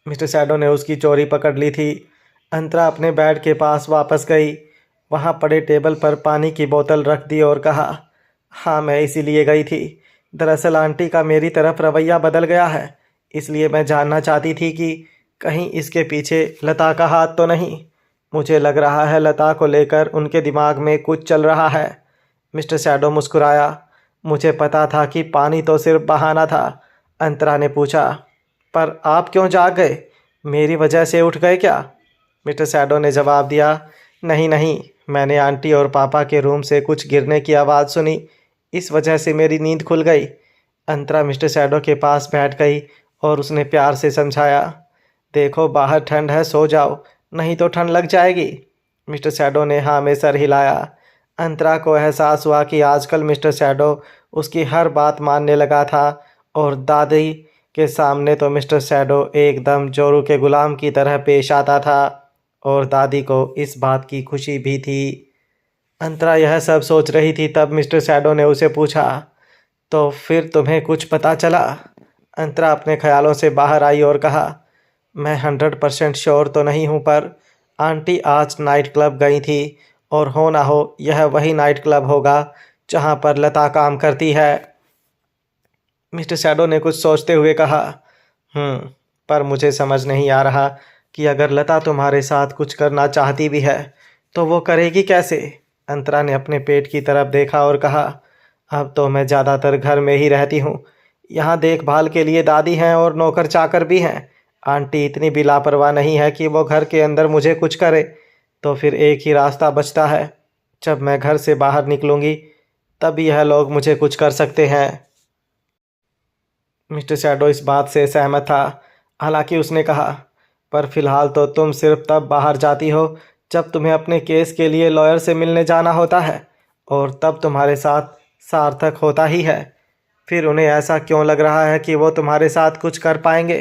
मिस्टर शैडो ने उसकी चोरी पकड़ ली थी। अंतरा अपने बेड के पास वापस गई। वहाँ पड़े टेबल पर पानी की बोतल रख दी और कहा, हाँ मैं इसीलिए गई थी। दरअसल आंटी का मेरी तरफ रवैया बदल गया है, इसलिए मैं जानना चाहती थी कि कहीं इसके पीछे लता का हाथ तो नहीं। मुझे लग रहा है लता को लेकर उनके दिमाग में कुछ चल रहा है। मिस्टर शैडो मुस्कुराया। मुझे पता था कि पानी तो सिर्फ बहाना था। अंतरा ने पूछा, पर आप क्यों जाग गए? मेरी वजह से उठ गए क्या? मिस्टर शैडो ने जवाब दिया, नहीं नहीं, मैंने आंटी और पापा के रूम से कुछ गिरने की आवाज़ सुनी, इस वजह से मेरी नींद खुल गई। अंतरा मिस्टर शैडो के पास बैठ गई और उसने प्यार से समझाया, देखो बाहर ठंड है, सो जाओ, नहीं तो ठंड लग जाएगी। मिस्टर शैडो ने हाँ में सर हिलाया। अंतरा को एहसास हुआ कि आजकल मिस्टर शैडो उसकी हर बात मानने लगा था और दादी के सामने तो मिस्टर शैडो एकदम जोरू के गुलाम की तरह पेश आता था और दादी को इस बात की खुशी भी थी। अंतरा यह सब सोच रही थी तब मिस्टर शैडो ने उसे पूछा, तो फिर तुम्हें कुछ पता चला? अंतरा अपने ख्यालों से बाहर आई और कहा, मैं 100% श्योर तो नहीं हूँ, पर आंटी आज नाइट क्लब गई थी और हो ना हो यह वही नाइट क्लब होगा जहाँ पर लता काम करती है। मिस्टर शैडो ने कुछ सोचते हुए कहा, पर मुझे समझ नहीं आ रहा कि अगर लता तुम्हारे साथ कुछ करना चाहती भी है तो वो करेगी कैसे? अंतरा ने अपने पेट की तरफ देखा और कहा, अब तो मैं ज़्यादातर घर में ही रहती हूँ। यहाँ देखभाल के लिए दादी हैं और नौकर चाकर भी हैं। आंटी इतनी भी लापरवाह नहीं है कि वो घर के अंदर मुझे कुछ करे। तो फिर एक ही रास्ता बचता है, जब मैं घर से बाहर निकलूँगी तब यह लोग मुझे कुछ कर सकते हैं। मिस्टर शैडो इस बात से सहमत था। हालांकि उसने कहा, पर फिलहाल तो तुम सिर्फ तब बाहर जाती हो जब तुम्हें अपने केस के लिए लॉयर से मिलने जाना होता है, और तब तुम्हारे साथ सार्थक होता ही है। फिर उन्हें ऐसा क्यों लग रहा है कि वो तुम्हारे साथ कुछ कर पाएंगे?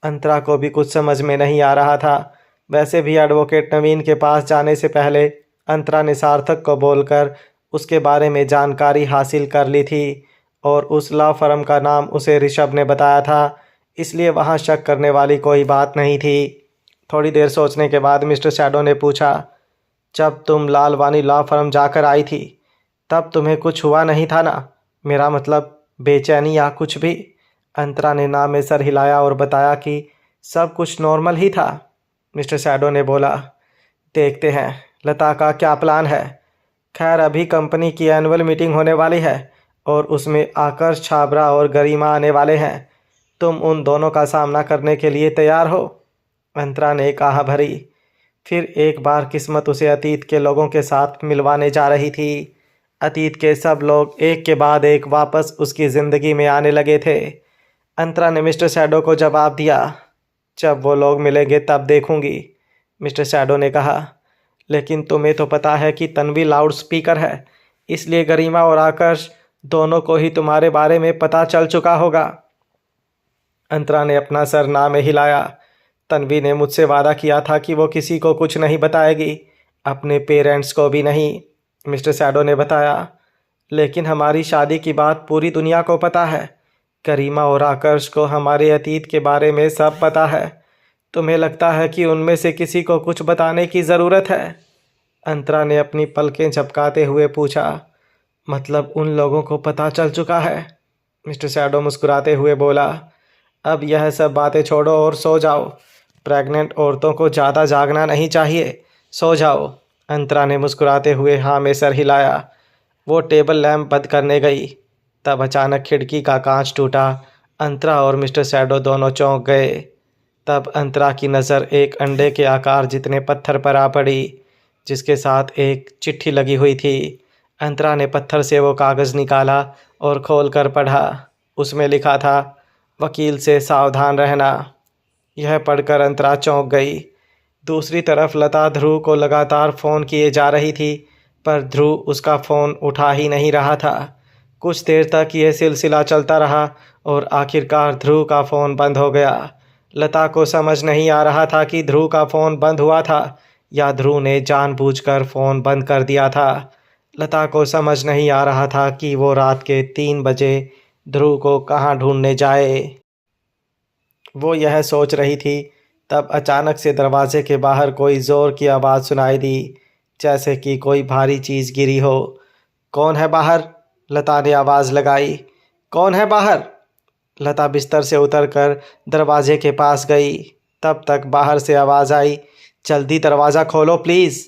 अंतरा को भी कुछ समझ में नहीं आ रहा था। वैसे भी एडवोकेट नवीन के पास जाने से पहले अंतरा ने सार्थक को बोलकर उसके बारे में जानकारी हासिल कर ली थी और उस लॉ फर्म का नाम उसे ऋषभ ने बताया था, इसलिए वहाँ शक करने वाली कोई बात नहीं थी। थोड़ी देर सोचने के बाद मिस्टर शैडो ने पूछा, जब तुम लालवानी लॉ फर्म जाकर आई थी तब तुम्हें कुछ हुआ नहीं था ना? मेरा मतलब बेचैनी या कुछ भी? अंतरा ने ना में सर हिलाया और बताया कि सब कुछ नॉर्मल ही था। मिस्टर शैडो ने बोला, देखते हैं लता का क्या प्लान है। खैर अभी कंपनी की एनुअल मीटिंग होने वाली है और उसमें आकर्ष छाबरा और गरिमा आने वाले हैं। तुम उन दोनों का सामना करने के लिए तैयार हो? अंतरा ने कहा भरी। फिर एक बार किस्मत उसे अतीत के लोगों के साथ मिलवाने जा रही थी। अतीत के सब लोग एक के बाद एक वापस उसकी ज़िंदगी में आने लगे थे। अंतरा ने मिस्टर शैडो को जवाब दिया, जब वो लोग मिलेंगे तब देखूंगी। मिस्टर शैडो ने कहा, लेकिन तुम्हें तो पता है कि तन्वी लाउड स्पीकर है, इसलिए गरिमा और आकर्ष दोनों को ही तुम्हारे बारे में पता चल चुका होगा। अंतरा ने अपना सर ना में हिलाया। तन्वी ने मुझसे वादा किया था कि वो किसी को कुछ नहीं बताएगी, अपने पेरेंट्स को भी नहीं, मिस्टर शैडो ने बताया। लेकिन हमारी शादी की बात पूरी दुनिया को पता है। गरिमा और आकर्ष को हमारे अतीत के बारे में सब पता है। तुम्हें लगता है कि उनमें से किसी को कुछ बताने की ज़रूरत है? अंतरा ने अपनी पलकें झपकाते हुए पूछा, मतलब उन लोगों को पता चल चुका है? मिस्टर शैडो मुस्कुराते हुए बोला, अब यह सब बातें छोड़ो और सो जाओ। प्रेग्नेंट औरतों को ज़्यादा जागना नहीं चाहिए, सो जाओ। अंतरा ने मुस्कुराते हुए हाँ में सर हिलाया। वो टेबल लैंप बंद करने गई। तब अचानक खिड़की का कांच टूटा। अंतरा और मिस्टर शैडो दोनों चौंक गए। तब अंतरा की नज़र एक अंडे के आकार जितने पत्थर पर आ पड़ी, जिसके साथ एक चिट्ठी लगी हुई थी। अंतरा ने पत्थर से वो कागज़ निकाला और खोल कर पढ़ा। उसमें लिखा था, वकील से सावधान रहना। यह पढ़कर अंतरा चौंक गई। दूसरी तरफ लता ध्रुव को लगातार फ़ोन किए जा रही थी, पर ध्रुव उसका फ़ोन उठा ही नहीं रहा था। कुछ देर तक यह सिलसिला चलता रहा और आखिरकार ध्रुव का फ़ोन बंद हो गया। लता को समझ नहीं आ रहा था कि ध्रुव का फ़ोन बंद हुआ था या ध्रुव ने जानबूझकर फ़ोन बंद कर दिया था। लता को समझ नहीं आ रहा था कि वो रात के 3 बजे ध्रुव को कहाँ ढूंढने जाए। वो यह सोच रही थी, तब अचानक से दरवाजे के बाहर कोई ज़ोर की आवाज़ सुनाई दी, जैसे कि कोई भारी चीज़ गिरी हो। कौन है बाहर? लता ने आवाज़ लगाई। कौन है बाहर? लता बिस्तर से उतरकर दरवाजे के पास गई। तब तक बाहर से आवाज़ आई, जल्दी दरवाज़ा खोलो प्लीज़।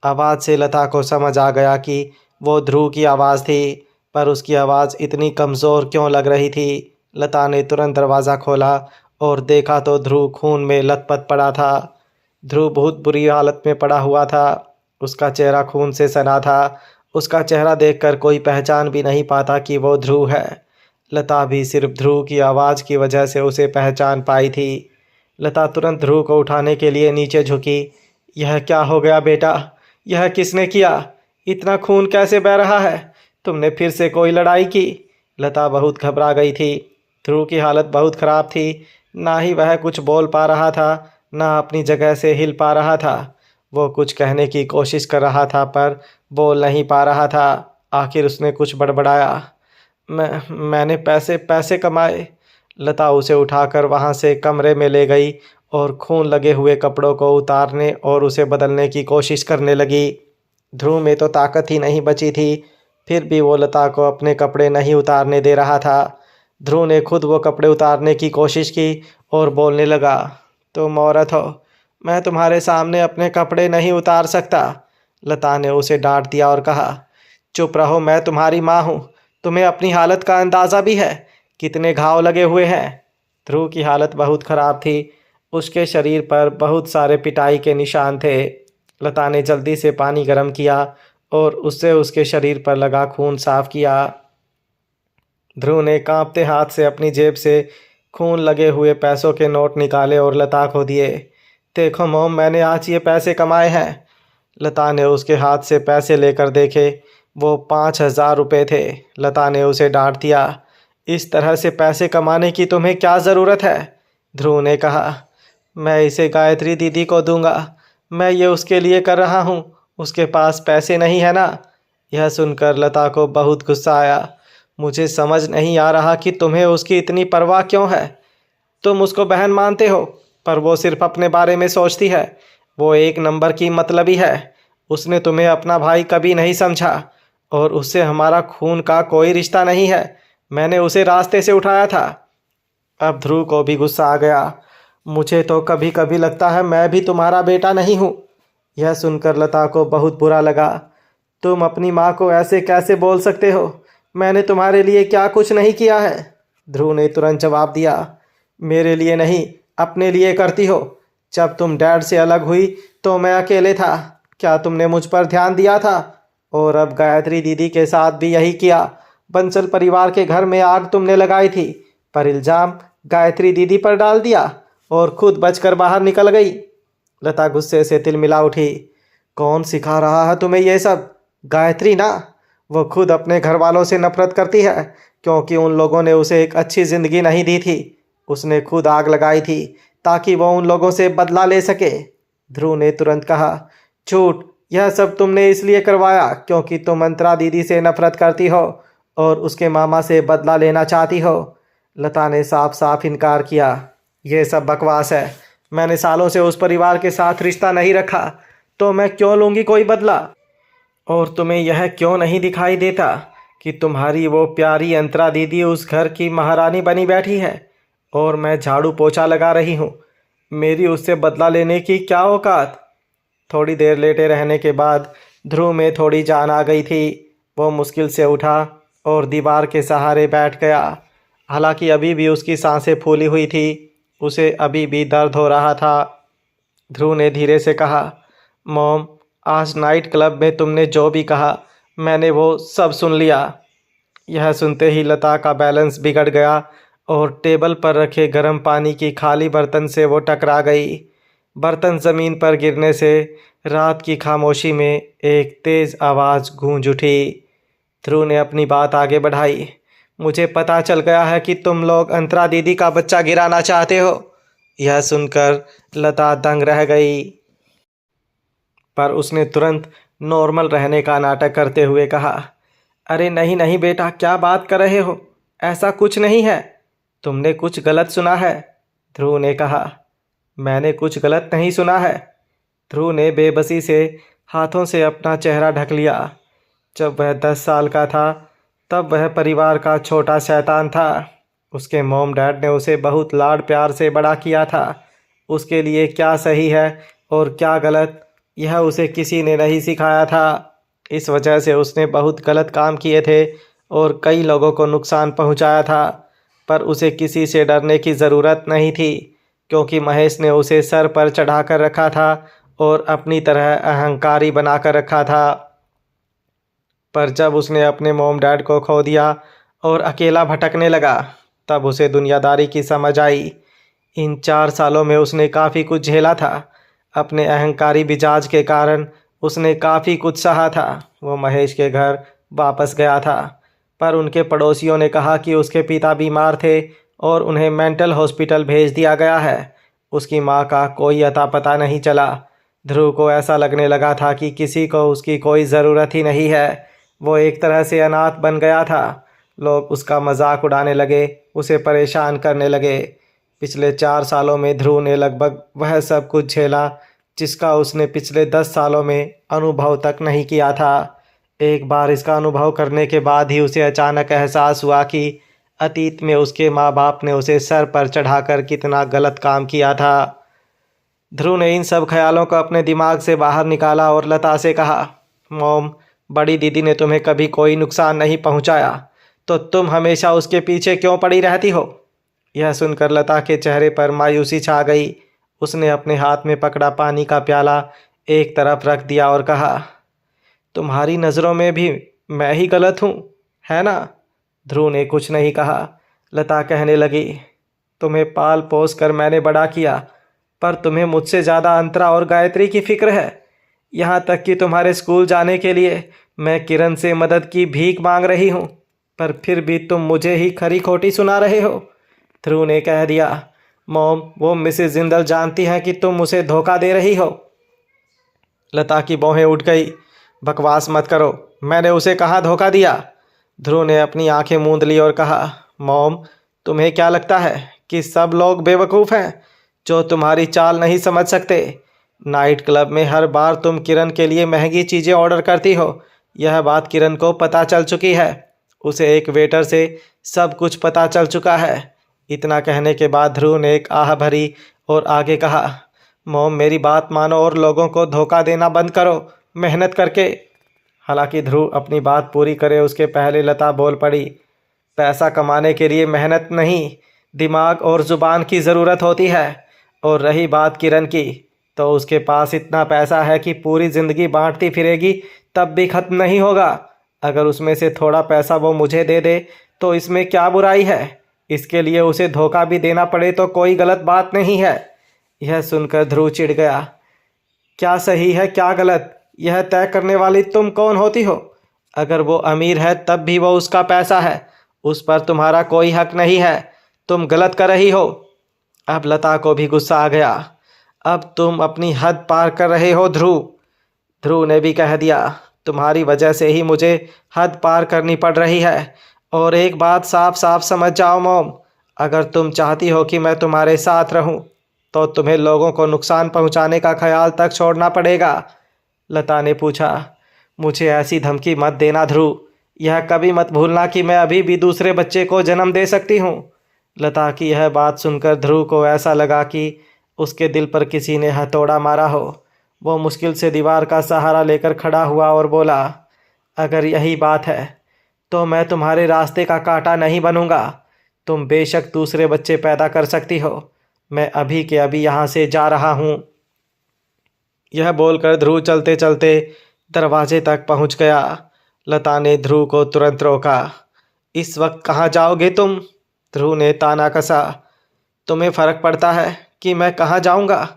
आवाज़ से लता को समझ आ गया कि वो ध्रुव की आवाज़ थी, पर उसकी आवाज़ इतनी कमज़ोर क्यों लग रही थी। लता ने तुरंत दरवाज़ा खोला और देखा तो ध्रुव खून में लथपथ पड़ा था। ध्रुव बहुत बुरी हालत में पड़ा हुआ था। उसका चेहरा खून से सना था। उसका चेहरा देखकर कोई पहचान भी नहीं पाता कि वो ध्रुव है। लता भी सिर्फ ध्रुव की आवाज़ की वजह से उसे पहचान पाई थी। लता तुरंत ध्रुव को उठाने के लिए नीचे झुकी। यह क्या हो गया बेटा? यह किसने किया? इतना खून कैसे बह रहा है? तुमने फिर से कोई लड़ाई की? लता बहुत घबरा गई थी। ध्रुव की हालत बहुत ख़राब थी। ना ही वह कुछ बोल पा रहा था, ना अपनी जगह से हिल पा रहा था। वो कुछ कहने की कोशिश कर रहा था, पर बोल नहीं पा रहा था। आखिर उसने कुछ बड़बड़ाया, मैंने पैसे कमाए। लता उसे उठाकर वहाँ से कमरे में ले गई और खून लगे हुए कपड़ों को उतारने और उसे बदलने की कोशिश करने लगी। ध्रुव में तो ताकत ही नहीं बची थी, फिर भी वो लता को अपने कपड़े नहीं उतारने दे रहा था। ध्रुव ने खुद वो कपड़े उतारने की कोशिश की और बोलने लगा, तुम औरत हो, मैं तुम्हारे सामने अपने कपड़े नहीं उतार सकता। लता ने उसे डांट दिया और कहा, चुप रहो, मैं तुम्हारी माँ हूँ। तुम्हें अपनी हालत का अंदाज़ा भी है? कितने घाव लगे हुए हैं? ध्रुव की हालत बहुत ख़राब थी। उसके शरीर पर बहुत सारे पिटाई के निशान थे। लता ने जल्दी से पानी गर्म किया और उससे उसके शरीर पर लगा खून साफ किया। ध्रुव ने कांपते हाथ से अपनी जेब से खून लगे हुए पैसों के नोट निकाले और लता को दिए। देखो मोम, मैंने आज ये पैसे कमाए हैं। लता ने उसके हाथ से पैसे लेकर देखे, वो 5,000 रुपये थे। लता ने उसे डांट दिया, इस तरह से पैसे कमाने की तुम्हें क्या ज़रूरत है? ध्रुव ने कहा, मैं इसे गायत्री दीदी को दूंगा। मैं ये उसके लिए कर रहा हूँ, उसके पास पैसे नहीं है ना। यह सुनकर लता को बहुत गुस्सा आया। मुझे समझ नहीं आ रहा कि तुम्हें उसकी इतनी परवाह क्यों है। तुम उसको बहन मानते हो, पर वो सिर्फ अपने बारे में सोचती है। वो एक नंबर की मतलबी है। उसने तुम्हें अपना भाई कभी नहीं समझा और उससे हमारा खून का कोई रिश्ता नहीं है। मैंने उसे रास्ते से उठाया था। अब ध्रुव को भी गुस्सा आ गया। मुझे तो कभी कभी लगता है मैं भी तुम्हारा बेटा नहीं हूँ। यह सुनकर लता को बहुत बुरा लगा। तुम अपनी माँ को ऐसे कैसे बोल सकते हो? मैंने तुम्हारे लिए क्या कुछ नहीं किया है? ध्रुव ने तुरंत जवाब दिया, मेरे लिए नहीं, अपने लिए करती हो। जब तुम डैड से अलग हुई तो मैं अकेले था। क्या तुमने मुझ पर ध्यान दिया था? और अब गायत्री दीदी के साथ भी यही किया। बंसल परिवार के घर में आग तुमने लगाई थी, पर इल्ज़ाम गायत्री दीदी पर डाल दिया और खुद बचकर बाहर निकल गई। लता गुस्से से तिलमिला उठी। कौन सिखा रहा है तुम्हें ये सब? गायत्री ना। वो खुद अपने घर वालों से नफरत करती है, क्योंकि उन लोगों ने उसे एक अच्छी ज़िंदगी नहीं दी थी। उसने खुद आग लगाई थी ताकि वो उन लोगों से बदला ले सके। ध्रुव ने तुरंत कहा, झूठ, यह सब तुमने इसलिए करवाया क्योंकि तुम अंतरा दीदी से नफरत करती हो और उसके मामा से बदला लेना चाहती हो। लता ने साफ साफ इनकार किया। यह सब बकवास है। मैंने सालों से उस परिवार के साथ रिश्ता नहीं रखा, तो मैं क्यों लूँगी कोई बदला? और तुम्हें यह क्यों नहीं दिखाई देता कि तुम्हारी वो प्यारी अंतरा दीदी उस घर की महारानी बनी बैठी है और मैं झाड़ू पोछा लगा रही हूँ? मेरी उससे बदला लेने की क्या औकात? थोड़ी देर लेटे रहने के बाद ध्रुव में थोड़ी जान आ गई थी। वो मुश्किल से उठा और दीवार के सहारे बैठ गया। हालांकि अभी भी उसकी सांसें फूली हुई थी, उसे अभी भी दर्द हो रहा था। ध्रुव ने धीरे से कहा, मॉम, आज नाइट क्लब में तुमने जो भी कहा मैंने वो सब सुन लिया। यह सुनते ही लता का बैलेंस बिगड़ गया और टेबल पर रखे गर्म पानी की खाली बर्तन से वो टकरा गई। बर्तन ज़मीन पर गिरने से रात की खामोशी में एक तेज़ आवाज़ गूंज उठी। ध्रुव ने अपनी बात आगे बढ़ाई। मुझे पता चल गया है कि तुम लोग अंतरा दीदी का बच्चा गिराना चाहते हो। यह सुनकर लता दंग रह गई, पर उसने तुरंत नॉर्मल रहने का नाटक करते हुए कहा, अरे नहीं नहीं बेटा, क्या बात कर रहे हो, ऐसा कुछ नहीं है, तुमने कुछ गलत सुना है। ध्रुव ने कहा, मैंने कुछ गलत नहीं सुना है। ध्रुव ने बेबसी से हाथों से अपना चेहरा ढक लिया। जब वह 10 साल का था तब वह परिवार का छोटा शैतान था। उसके मॉम डैड ने उसे बहुत लाड प्यार से बड़ा किया था। उसके लिए क्या सही है और क्या गलत, यह उसे किसी ने नहीं सिखाया था। इस वजह से उसने बहुत गलत काम किए थे और कई लोगों को नुकसान पहुंचाया था। पर उसे किसी से डरने की ज़रूरत नहीं थी, क्योंकि महेश ने उसे सर पर चढ़ाकर रखा था और अपनी तरह अहंकारी बनाकर रखा था। पर जब उसने अपने मॉम डैड को खो दिया और अकेला भटकने लगा, तब उसे दुनियादारी की समझ आई। इन 4 सालों में उसने काफ़ी कुछ झेला था। अपने अहंकारी मिजाज के कारण उसने काफ़ी कुछ सहा था। वो महेश के घर वापस गया था, पर उनके पड़ोसियों ने कहा कि उसके पिता बीमार थे और उन्हें मेंटल हॉस्पिटल भेज दिया गया है। उसकी माँ का कोई अता पता नहीं चला। ध्रुव को ऐसा लगने लगा था कि किसी को उसकी कोई ज़रूरत ही नहीं है। वो एक तरह से अनाथ बन गया था। लोग उसका मजाक उड़ाने लगे, उसे परेशान करने लगे। पिछले 4 सालों में ध्रुव ने लगभग वह सब कुछ झेला जिसका उसने पिछले 10 सालों में अनुभव तक नहीं किया था। एक बार इसका अनुभव करने के बाद ही उसे अचानक एहसास हुआ कि अतीत में उसके माँ बाप ने उसे सर पर चढ़ाकर कितना गलत काम किया था। ध्रुव ने इन सब ख्यालों को अपने दिमाग से बाहर निकाला और लता से कहा, मॉम, बड़ी दीदी ने तुम्हें कभी कोई नुकसान नहीं पहुंचाया, तो तुम हमेशा उसके पीछे क्यों पड़ी रहती हो। यह सुनकर लता के चेहरे पर मायूसी छा गई। उसने अपने हाथ में पकड़ा पानी का प्याला एक तरफ रख दिया और कहा, तुम्हारी नज़रों में भी मैं ही गलत हूँ, है ना। ध्रुव ने कुछ नहीं कहा। लता कहने लगी, तुम्हें पाल पोस कर मैंने बड़ा किया, पर तुम्हें मुझसे ज़्यादा अंतरा और गायत्री की फिक्र है। यहाँ तक कि तुम्हारे स्कूल जाने के लिए मैं किरण से मदद की भीख मांग रही हूँ, पर फिर भी तुम मुझे ही खरी खोटी सुना रहे हो। ध्रुव ने कह दिया, मॉम, वो मिसेस जिंदल जानती हैं कि तुम उसे धोखा दे रही हो। लता की भौहें उठ गई। बकवास मत करो, मैंने उसे कहाँ धोखा दिया। ध्रुव ने अपनी आंखें मूंद ली और कहा, मॉम, तुम्हें क्या लगता है कि सब लोग बेवकूफ़ हैं जो तुम्हारी चाल नहीं समझ सकते। नाइट क्लब में हर बार तुम किरण के लिए महंगी चीज़ें ऑर्डर करती हो, यह बात किरण को पता चल चुकी है। उसे एक वेटर से सब कुछ पता चल चुका है। इतना कहने के बाद ध्रुव ने एक आह भरी और आगे कहा, मॉम, मेरी बात मानो और लोगों को धोखा देना बंद करो, मेहनत करके। हालांकि ध्रुव अपनी बात पूरी करे उसके पहले लता बोल पड़ी, पैसा कमाने के लिए मेहनत नहीं, दिमाग और ज़ुबान की ज़रूरत होती है। और रही बात किरण की, तो उसके पास इतना पैसा है कि पूरी ज़िंदगी बांटती फिरेगी तब भी ख़त्म नहीं होगा। अगर उसमें से थोड़ा पैसा वो मुझे दे दे तो इसमें क्या बुराई है। इसके लिए उसे धोखा भी देना पड़े तो कोई गलत बात नहीं है। यह सुनकर ध्रुव चिढ़ गया। क्या सही है क्या गलत, यह तय करने वाली तुम कौन होती हो। अगर वो अमीर है तब भी वो उसका पैसा है, उस पर तुम्हारा कोई हक नहीं है। तुम गलत कर रही हो। अब लता को भी गुस्सा आ गया। अब तुम अपनी हद पार कर रहे हो ध्रुव। ध्रुव ने भी कह दिया, तुम्हारी वजह से ही मुझे हद पार करनी पड़ रही है। और एक बात साफ साफ समझ जाओ मॉम, अगर तुम चाहती हो कि मैं तुम्हारे साथ रहूं, तो तुम्हें लोगों को नुकसान पहुंचाने का ख्याल तक छोड़ना पड़ेगा। लता ने पूछा, मुझे ऐसी धमकी मत देना ध्रुव, यह कभी मत भूलना कि मैं अभी भी दूसरे बच्चे को जन्म दे सकती हूँ। लता की यह बात सुनकर ध्रुव को ऐसा लगा कि उसके दिल पर किसी ने हथौड़ा मारा हो। वो मुश्किल से दीवार का सहारा लेकर खड़ा हुआ और बोला, अगर यही बात है तो मैं तुम्हारे रास्ते का कांटा नहीं बनूंगा। तुम बेशक दूसरे बच्चे पैदा कर सकती हो, मैं अभी के अभी यहाँ से जा रहा हूँ। यह बोलकर ध्रुव चलते चलते दरवाजे तक पहुंच गया। लता ने ध्रुव को तुरंत रोका। इस वक्त कहाँ जाओगे तुम? ध्रुव ने ताना कसा। तुम्हें फ़र्क पड़ता है कि मैं कहाँ जाऊँगा?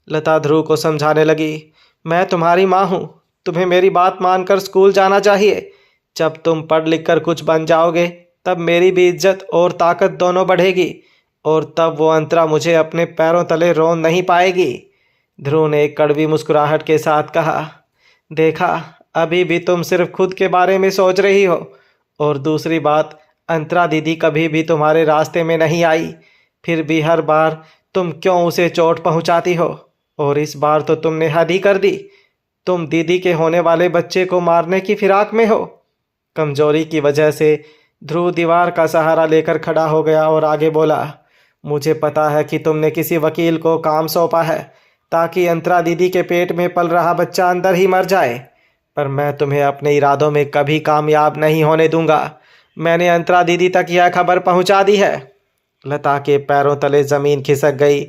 लता ध्रुव को समझाने लगी। मैं तुम्हारी माँ हूँ, तुम्हें मेरी बात मानकर स्कूल जाना चाहिए। जब तुम पढ़ लिख कर कुछ बन जाओगे तब मेरी भी इज्जत और ताकत दोनों बढ़ेगी, और तब वो अंतरा मुझे अपने पैरों तले रोन नहीं पाएगी। ध्रुव ने एक कड़वी मुस्कुराहट के साथ कहा। देखा, अभी भी तुम सिर्फ खुद के बारे में सोच रही हो। और दूसरी बात, अंतरा दीदी कभी भी तुम्हारे रास्ते में नहीं आई, फिर भी हर बार तुम क्यों उसे चोट पहुंचाती हो? और इस बार तो तुमने हद ही कर दी। तुम दीदी के होने वाले बच्चे को मारने की फिराक में हो। कमजोरी की वजह से ध्रुव दीवार का सहारा लेकर खड़ा हो गया और आगे बोला। मुझे पता है कि तुमने किसी वकील को काम सौंपा है ताकि अंतरा दीदी के पेट में पल रहा बच्चा अंदर ही मर जाए, पर मैं तुम्हें अपने इरादों में कभी कामयाब नहीं होने दूंगा। मैंने अंतरा दीदी तक यह खबर पहुंचा दी है। लता के पैरों तले ज़मीन खिसक गई।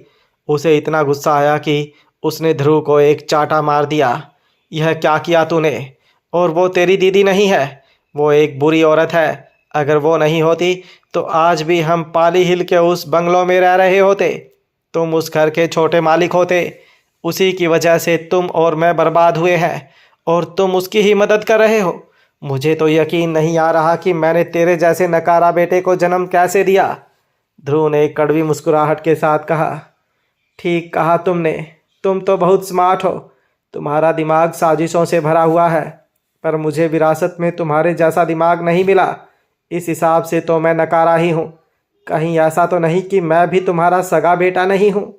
उसे इतना गुस्सा आया कि उसने ध्रुव को एक चाटा मार दिया। यह क्या किया तूने? और वो तेरी दीदी नहीं है, वो एक बुरी औरत है। अगर वो नहीं होती तो आज भी हम पाली हिल के उस बंगलों में रह रहे होते। तुम उस घर के छोटे मालिक होते। उसी की वजह से तुम और मैं बर्बाद हुए हैं, और तुम उसकी ही मदद कर रहे हो। मुझे तो यकीन नहीं आ रहा कि मैंने तेरे जैसे नकारा बेटे को जन्म कैसे दिया। ध्रुव ने एक कड़वी मुस्कुराहट के साथ कहा। ठीक कहा तुमने, तुम तो बहुत स्मार्ट हो। तुम्हारा दिमाग साजिशों से भरा हुआ है, पर मुझे विरासत में तुम्हारे जैसा दिमाग नहीं मिला। इस हिसाब से तो मैं नकारा ही हूँ। कहीं ऐसा तो नहीं कि मैं भी तुम्हारा सगा बेटा नहीं हूँ?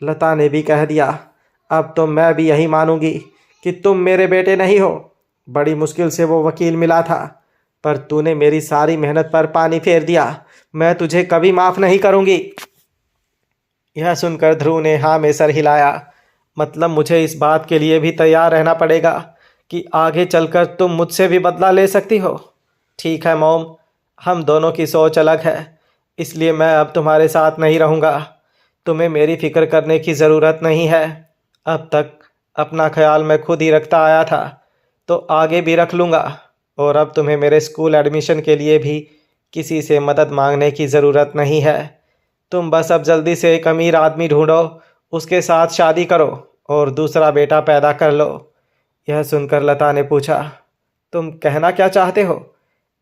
लता ने भी कह दिया। अब तो मैं भी यही मानूंगी कि तुम मेरे बेटे नहीं हो। बड़ी मुश्किल से वो वकील मिला था, पर तूने मेरी सारी मेहनत पर पानी फेर दिया। मैं तुझे कभी माफ़ नहीं करूंगी। यह सुनकर ध्रुव ने हाँ में सर हिलाया। मतलब मुझे इस बात के लिए भी तैयार रहना पड़ेगा कि आगे चलकर तुम मुझसे भी बदला ले सकती हो। ठीक है मॉम, हम दोनों की सोच अलग है, इसलिए मैं अब तुम्हारे साथ नहीं रहूँगा। तुम्हें मेरी फ़िक्र करने की ज़रूरत नहीं है। अब तक अपना ख्याल मैं खुद ही रखता आया था, तो आगे भी रख लूँगा। और अब तुम्हें मेरे स्कूल एडमिशन के लिए भी किसी से मदद मांगने की ज़रूरत नहीं है। तुम बस अब जल्दी से एक अमीर आदमी ढूंढो, उसके साथ शादी करो और दूसरा बेटा पैदा कर लो। यह सुनकर लता ने पूछा, तुम कहना क्या चाहते हो?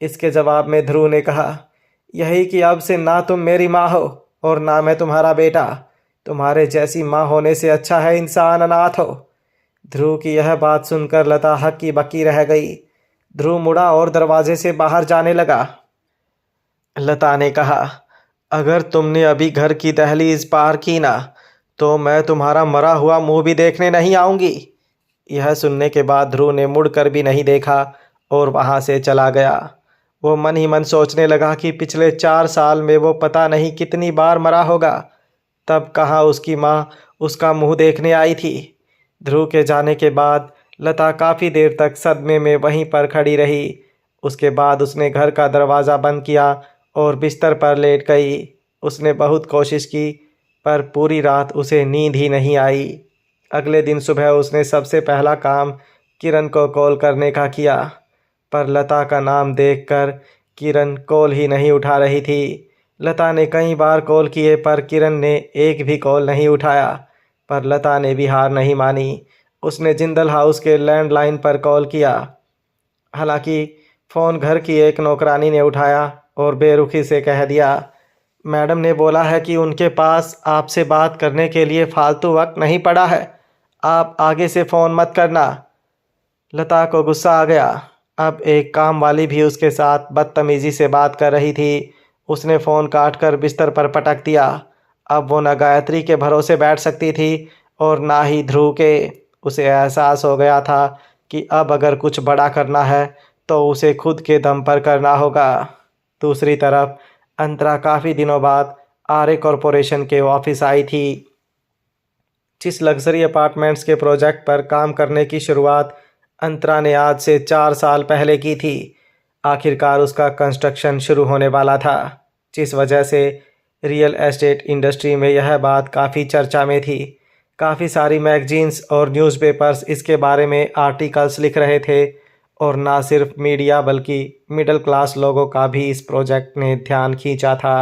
इसके जवाब में ध्रुव ने कहा, यही कि अब से ना तुम मेरी माँ हो और ना मैं तुम्हारा बेटा। तुम्हारे जैसी माँ होने से अच्छा है इंसान अनाथ हो। ध्रुव की यह बात सुनकर लता हक्की बक्की रह गई। ध्रुव मुड़ा और दरवाजे से बाहर जाने लगा। लता ने कहा, अगर तुमने अभी घर की दहलीज पार की ना, तो मैं तुम्हारा मरा हुआ मुंह भी देखने नहीं आऊँगी। यह सुनने के बाद ध्रुव ने मुड़कर भी नहीं देखा और वहाँ से चला गया। वो मन ही मन सोचने लगा कि पिछले 4 साल में वो पता नहीं कितनी बार मरा होगा, तब कहाँ उसकी माँ उसका मुंह देखने आई थी। ध्रुव के जाने के बाद लता काफ़ी देर तक सदमे में वहीं पर खड़ी रही। उसके बाद उसने घर का दरवाज़ा बंद किया और बिस्तर पर लेट गई। उसने बहुत कोशिश की, पर पूरी रात उसे नींद ही नहीं आई। अगले दिन सुबह उसने सबसे पहला काम किरण को कॉल करने का किया, पर लता का नाम देखकर किरण कॉल ही नहीं उठा रही थी। लता ने कई बार कॉल किए, पर किरण ने एक भी कॉल नहीं उठाया। पर लता ने भी हार नहीं मानी। उसने जिंदल हाउस के लैंडलाइन पर कॉल किया। हालांकि फ़ोन घर की एक नौकरानी ने उठाया और बेरुखी से कह दिया, मैडम ने बोला है कि उनके पास आपसे बात करने के लिए फालतू वक्त नहीं पड़ा है, आप आगे से फ़ोन मत करना। लता को गुस्सा आ गया। अब एक काम वाली भी उसके साथ बदतमीज़ी से बात कर रही थी। उसने फ़ोन काटकर बिस्तर पर पटक दिया। अब वो न गायत्री के भरोसे बैठ सकती थी और ना ही ध्रुव के। उसे एहसास हो गया था कि अब अगर कुछ बड़ा करना है तो उसे खुद के दम पर करना होगा। दूसरी तरफ अंतरा काफ़ी दिनों बाद आर्य कॉरपोरेशन के ऑफिस आई थी। जिस लग्जरी अपार्टमेंट्स के प्रोजेक्ट पर काम करने की शुरुआत अंतरा ने आज से 4 साल पहले की थी, आखिरकार उसका कंस्ट्रक्शन शुरू होने वाला था, जिस वजह से रियल एस्टेट इंडस्ट्री में यह बात काफ़ी चर्चा में थी। काफ़ी सारी मैगजीन्स और न्यूज़पेपर्स इसके बारे में आर्टिकल्स लिख रहे थे और ना सिर्फ मीडिया बल्कि मिडिल क्लास लोगों का भी इस प्रोजेक्ट ने ध्यान खींचा था।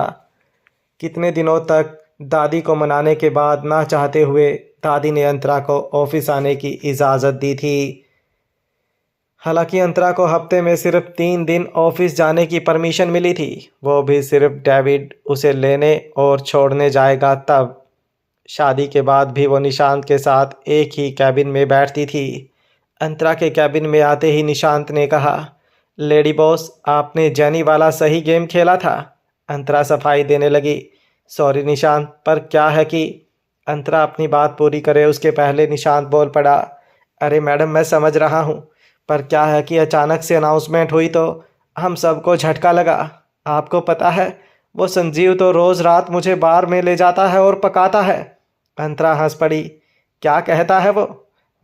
कितने दिनों तक दादी को मनाने के बाद ना चाहते हुए दादी ने अंतरा को ऑफिस आने की इजाज़त दी थी। हालांकि अंतरा को हफ्ते में सिर्फ 3 दिन ऑफिस जाने की परमिशन मिली थी, वो भी सिर्फ डेविड उसे लेने और छोड़ने जाएगा तब। शादी के बाद भी वो निशांत के साथ एक ही कैबिन में बैठती थी। अंतरा के कैबिन में आते ही निशांत ने कहा, लेडी बॉस, आपने जेनी वाला सही गेम खेला था। अंतरा सफाई देने लगी। सॉरी निशांत, पर क्या है कि अंतरा अपनी बात पूरी करे उसके पहले निशांत बोल पड़ा, अरे मैडम मैं समझ रहा हूँ, पर क्या है कि अचानक से अनाउंसमेंट हुई तो हम सबको झटका लगा। आपको पता है वो संजीव तो रोज़ रात मुझे बार में ले जाता है और पकाता है। अंतरा हंस पड़ी। क्या कहता है वो?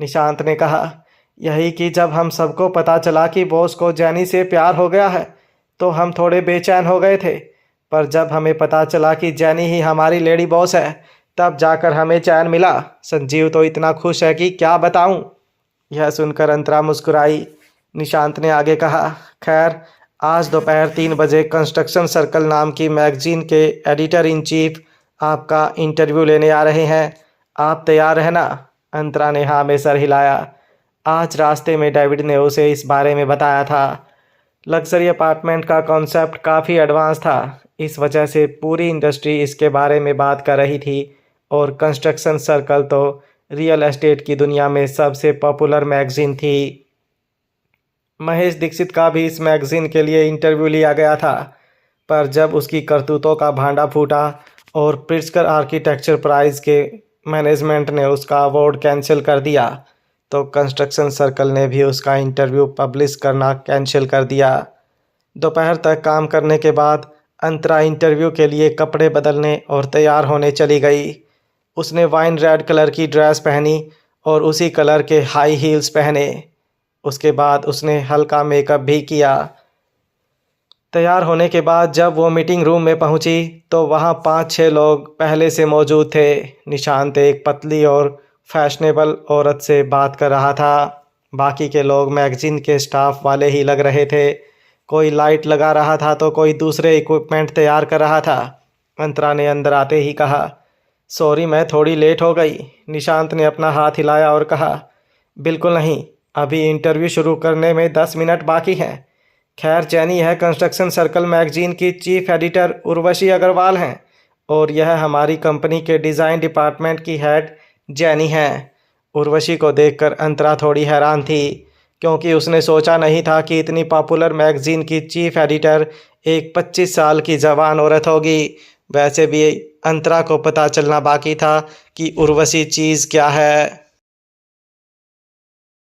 निशांत ने कहा, यही कि जब हम सबको पता चला कि बॉस को जेनी से प्यार हो गया है तो हम थोड़े बेचैन हो गए थे, पर जब हमें पता चला कि जेनी ही हमारी लेडी बॉस है तब जाकर हमें चैन मिला। संजीव तो इतना खुश है कि क्या बताऊं। यह सुनकर अंतरा मुस्कुराई। निशांत ने आगे कहा, खैर आज दोपहर 3 बजे कंस्ट्रक्शन सर्कल नाम की मैगजीन के एडिटर इन चीफ आपका इंटरव्यू लेने आ रहे हैं, आप तैयार रहना। अंतरा ने हाँ में सर हिलाया। आज रास्ते में डेविड ने उसे इस बारे में बताया था। लग्जरी अपार्टमेंट का कॉन्सेप्ट काफ़ी एडवांस था, इस वजह से पूरी इंडस्ट्री इसके बारे में बात कर रही थी और कंस्ट्रक्शन सर्कल तो रियल एस्टेट की दुनिया में सबसे पॉपुलर मैगजीन थी। महेश दीक्षित का भी इस मैगजीन के लिए इंटरव्यू लिया गया था, पर जब उसकी करतूतों का भांडा फूटा और प्रिट्जकर आर्किटेक्चर प्राइज़ के मैनेजमेंट ने उसका अवार्ड कैंसिल कर दिया तो कंस्ट्रक्शन सर्कल ने भी उसका इंटरव्यू पब्लिश करना कैंसिल कर दिया। दोपहर तक काम करने के बाद अंतरा इंटरव्यू के लिए कपड़े बदलने और तैयार होने चली गई। उसने वाइन रेड कलर की ड्रेस पहनी और उसी कलर के हाई हील्स पहने। उसके बाद उसने हल्का मेकअप भी किया। तैयार होने के बाद जब वो मीटिंग रूम में पहुंची तो वहां 5-6 लोग पहले से मौजूद थे। निशांत एक पतली और फैशनेबल औरत से बात कर रहा था। बाकी के लोग मैगजीन के स्टाफ वाले ही लग रहे थे। कोई लाइट लगा रहा था तो कोई दूसरे इक्विपमेंट तैयार कर रहा था। अंतरा ने अंदर आते ही कहा, सॉरी मैं थोड़ी लेट हो गई। निशांत ने अपना हाथ हिलाया और कहा, बिल्कुल नहीं, अभी इंटरव्यू शुरू करने में 10 मिनट बाकी हैं। खैर जेनी है कंस्ट्रक्शन सर्कल मैगजीन की चीफ एडिटर उर्वशी अग्रवाल हैं और यह हमारी कंपनी के डिज़ाइन डिपार्टमेंट की हेड जेनी है। उर्वशी को देखकर अंतरा थोड़ी हैरान थी क्योंकि उसने सोचा नहीं था कि इतनी पॉपुलर मैगजीन की चीफ एडिटर एक 25 साल की जवान औरत होगी। वैसे भी अंतरा को पता चलना बाकी था कि उर्वशी चीज़ क्या है।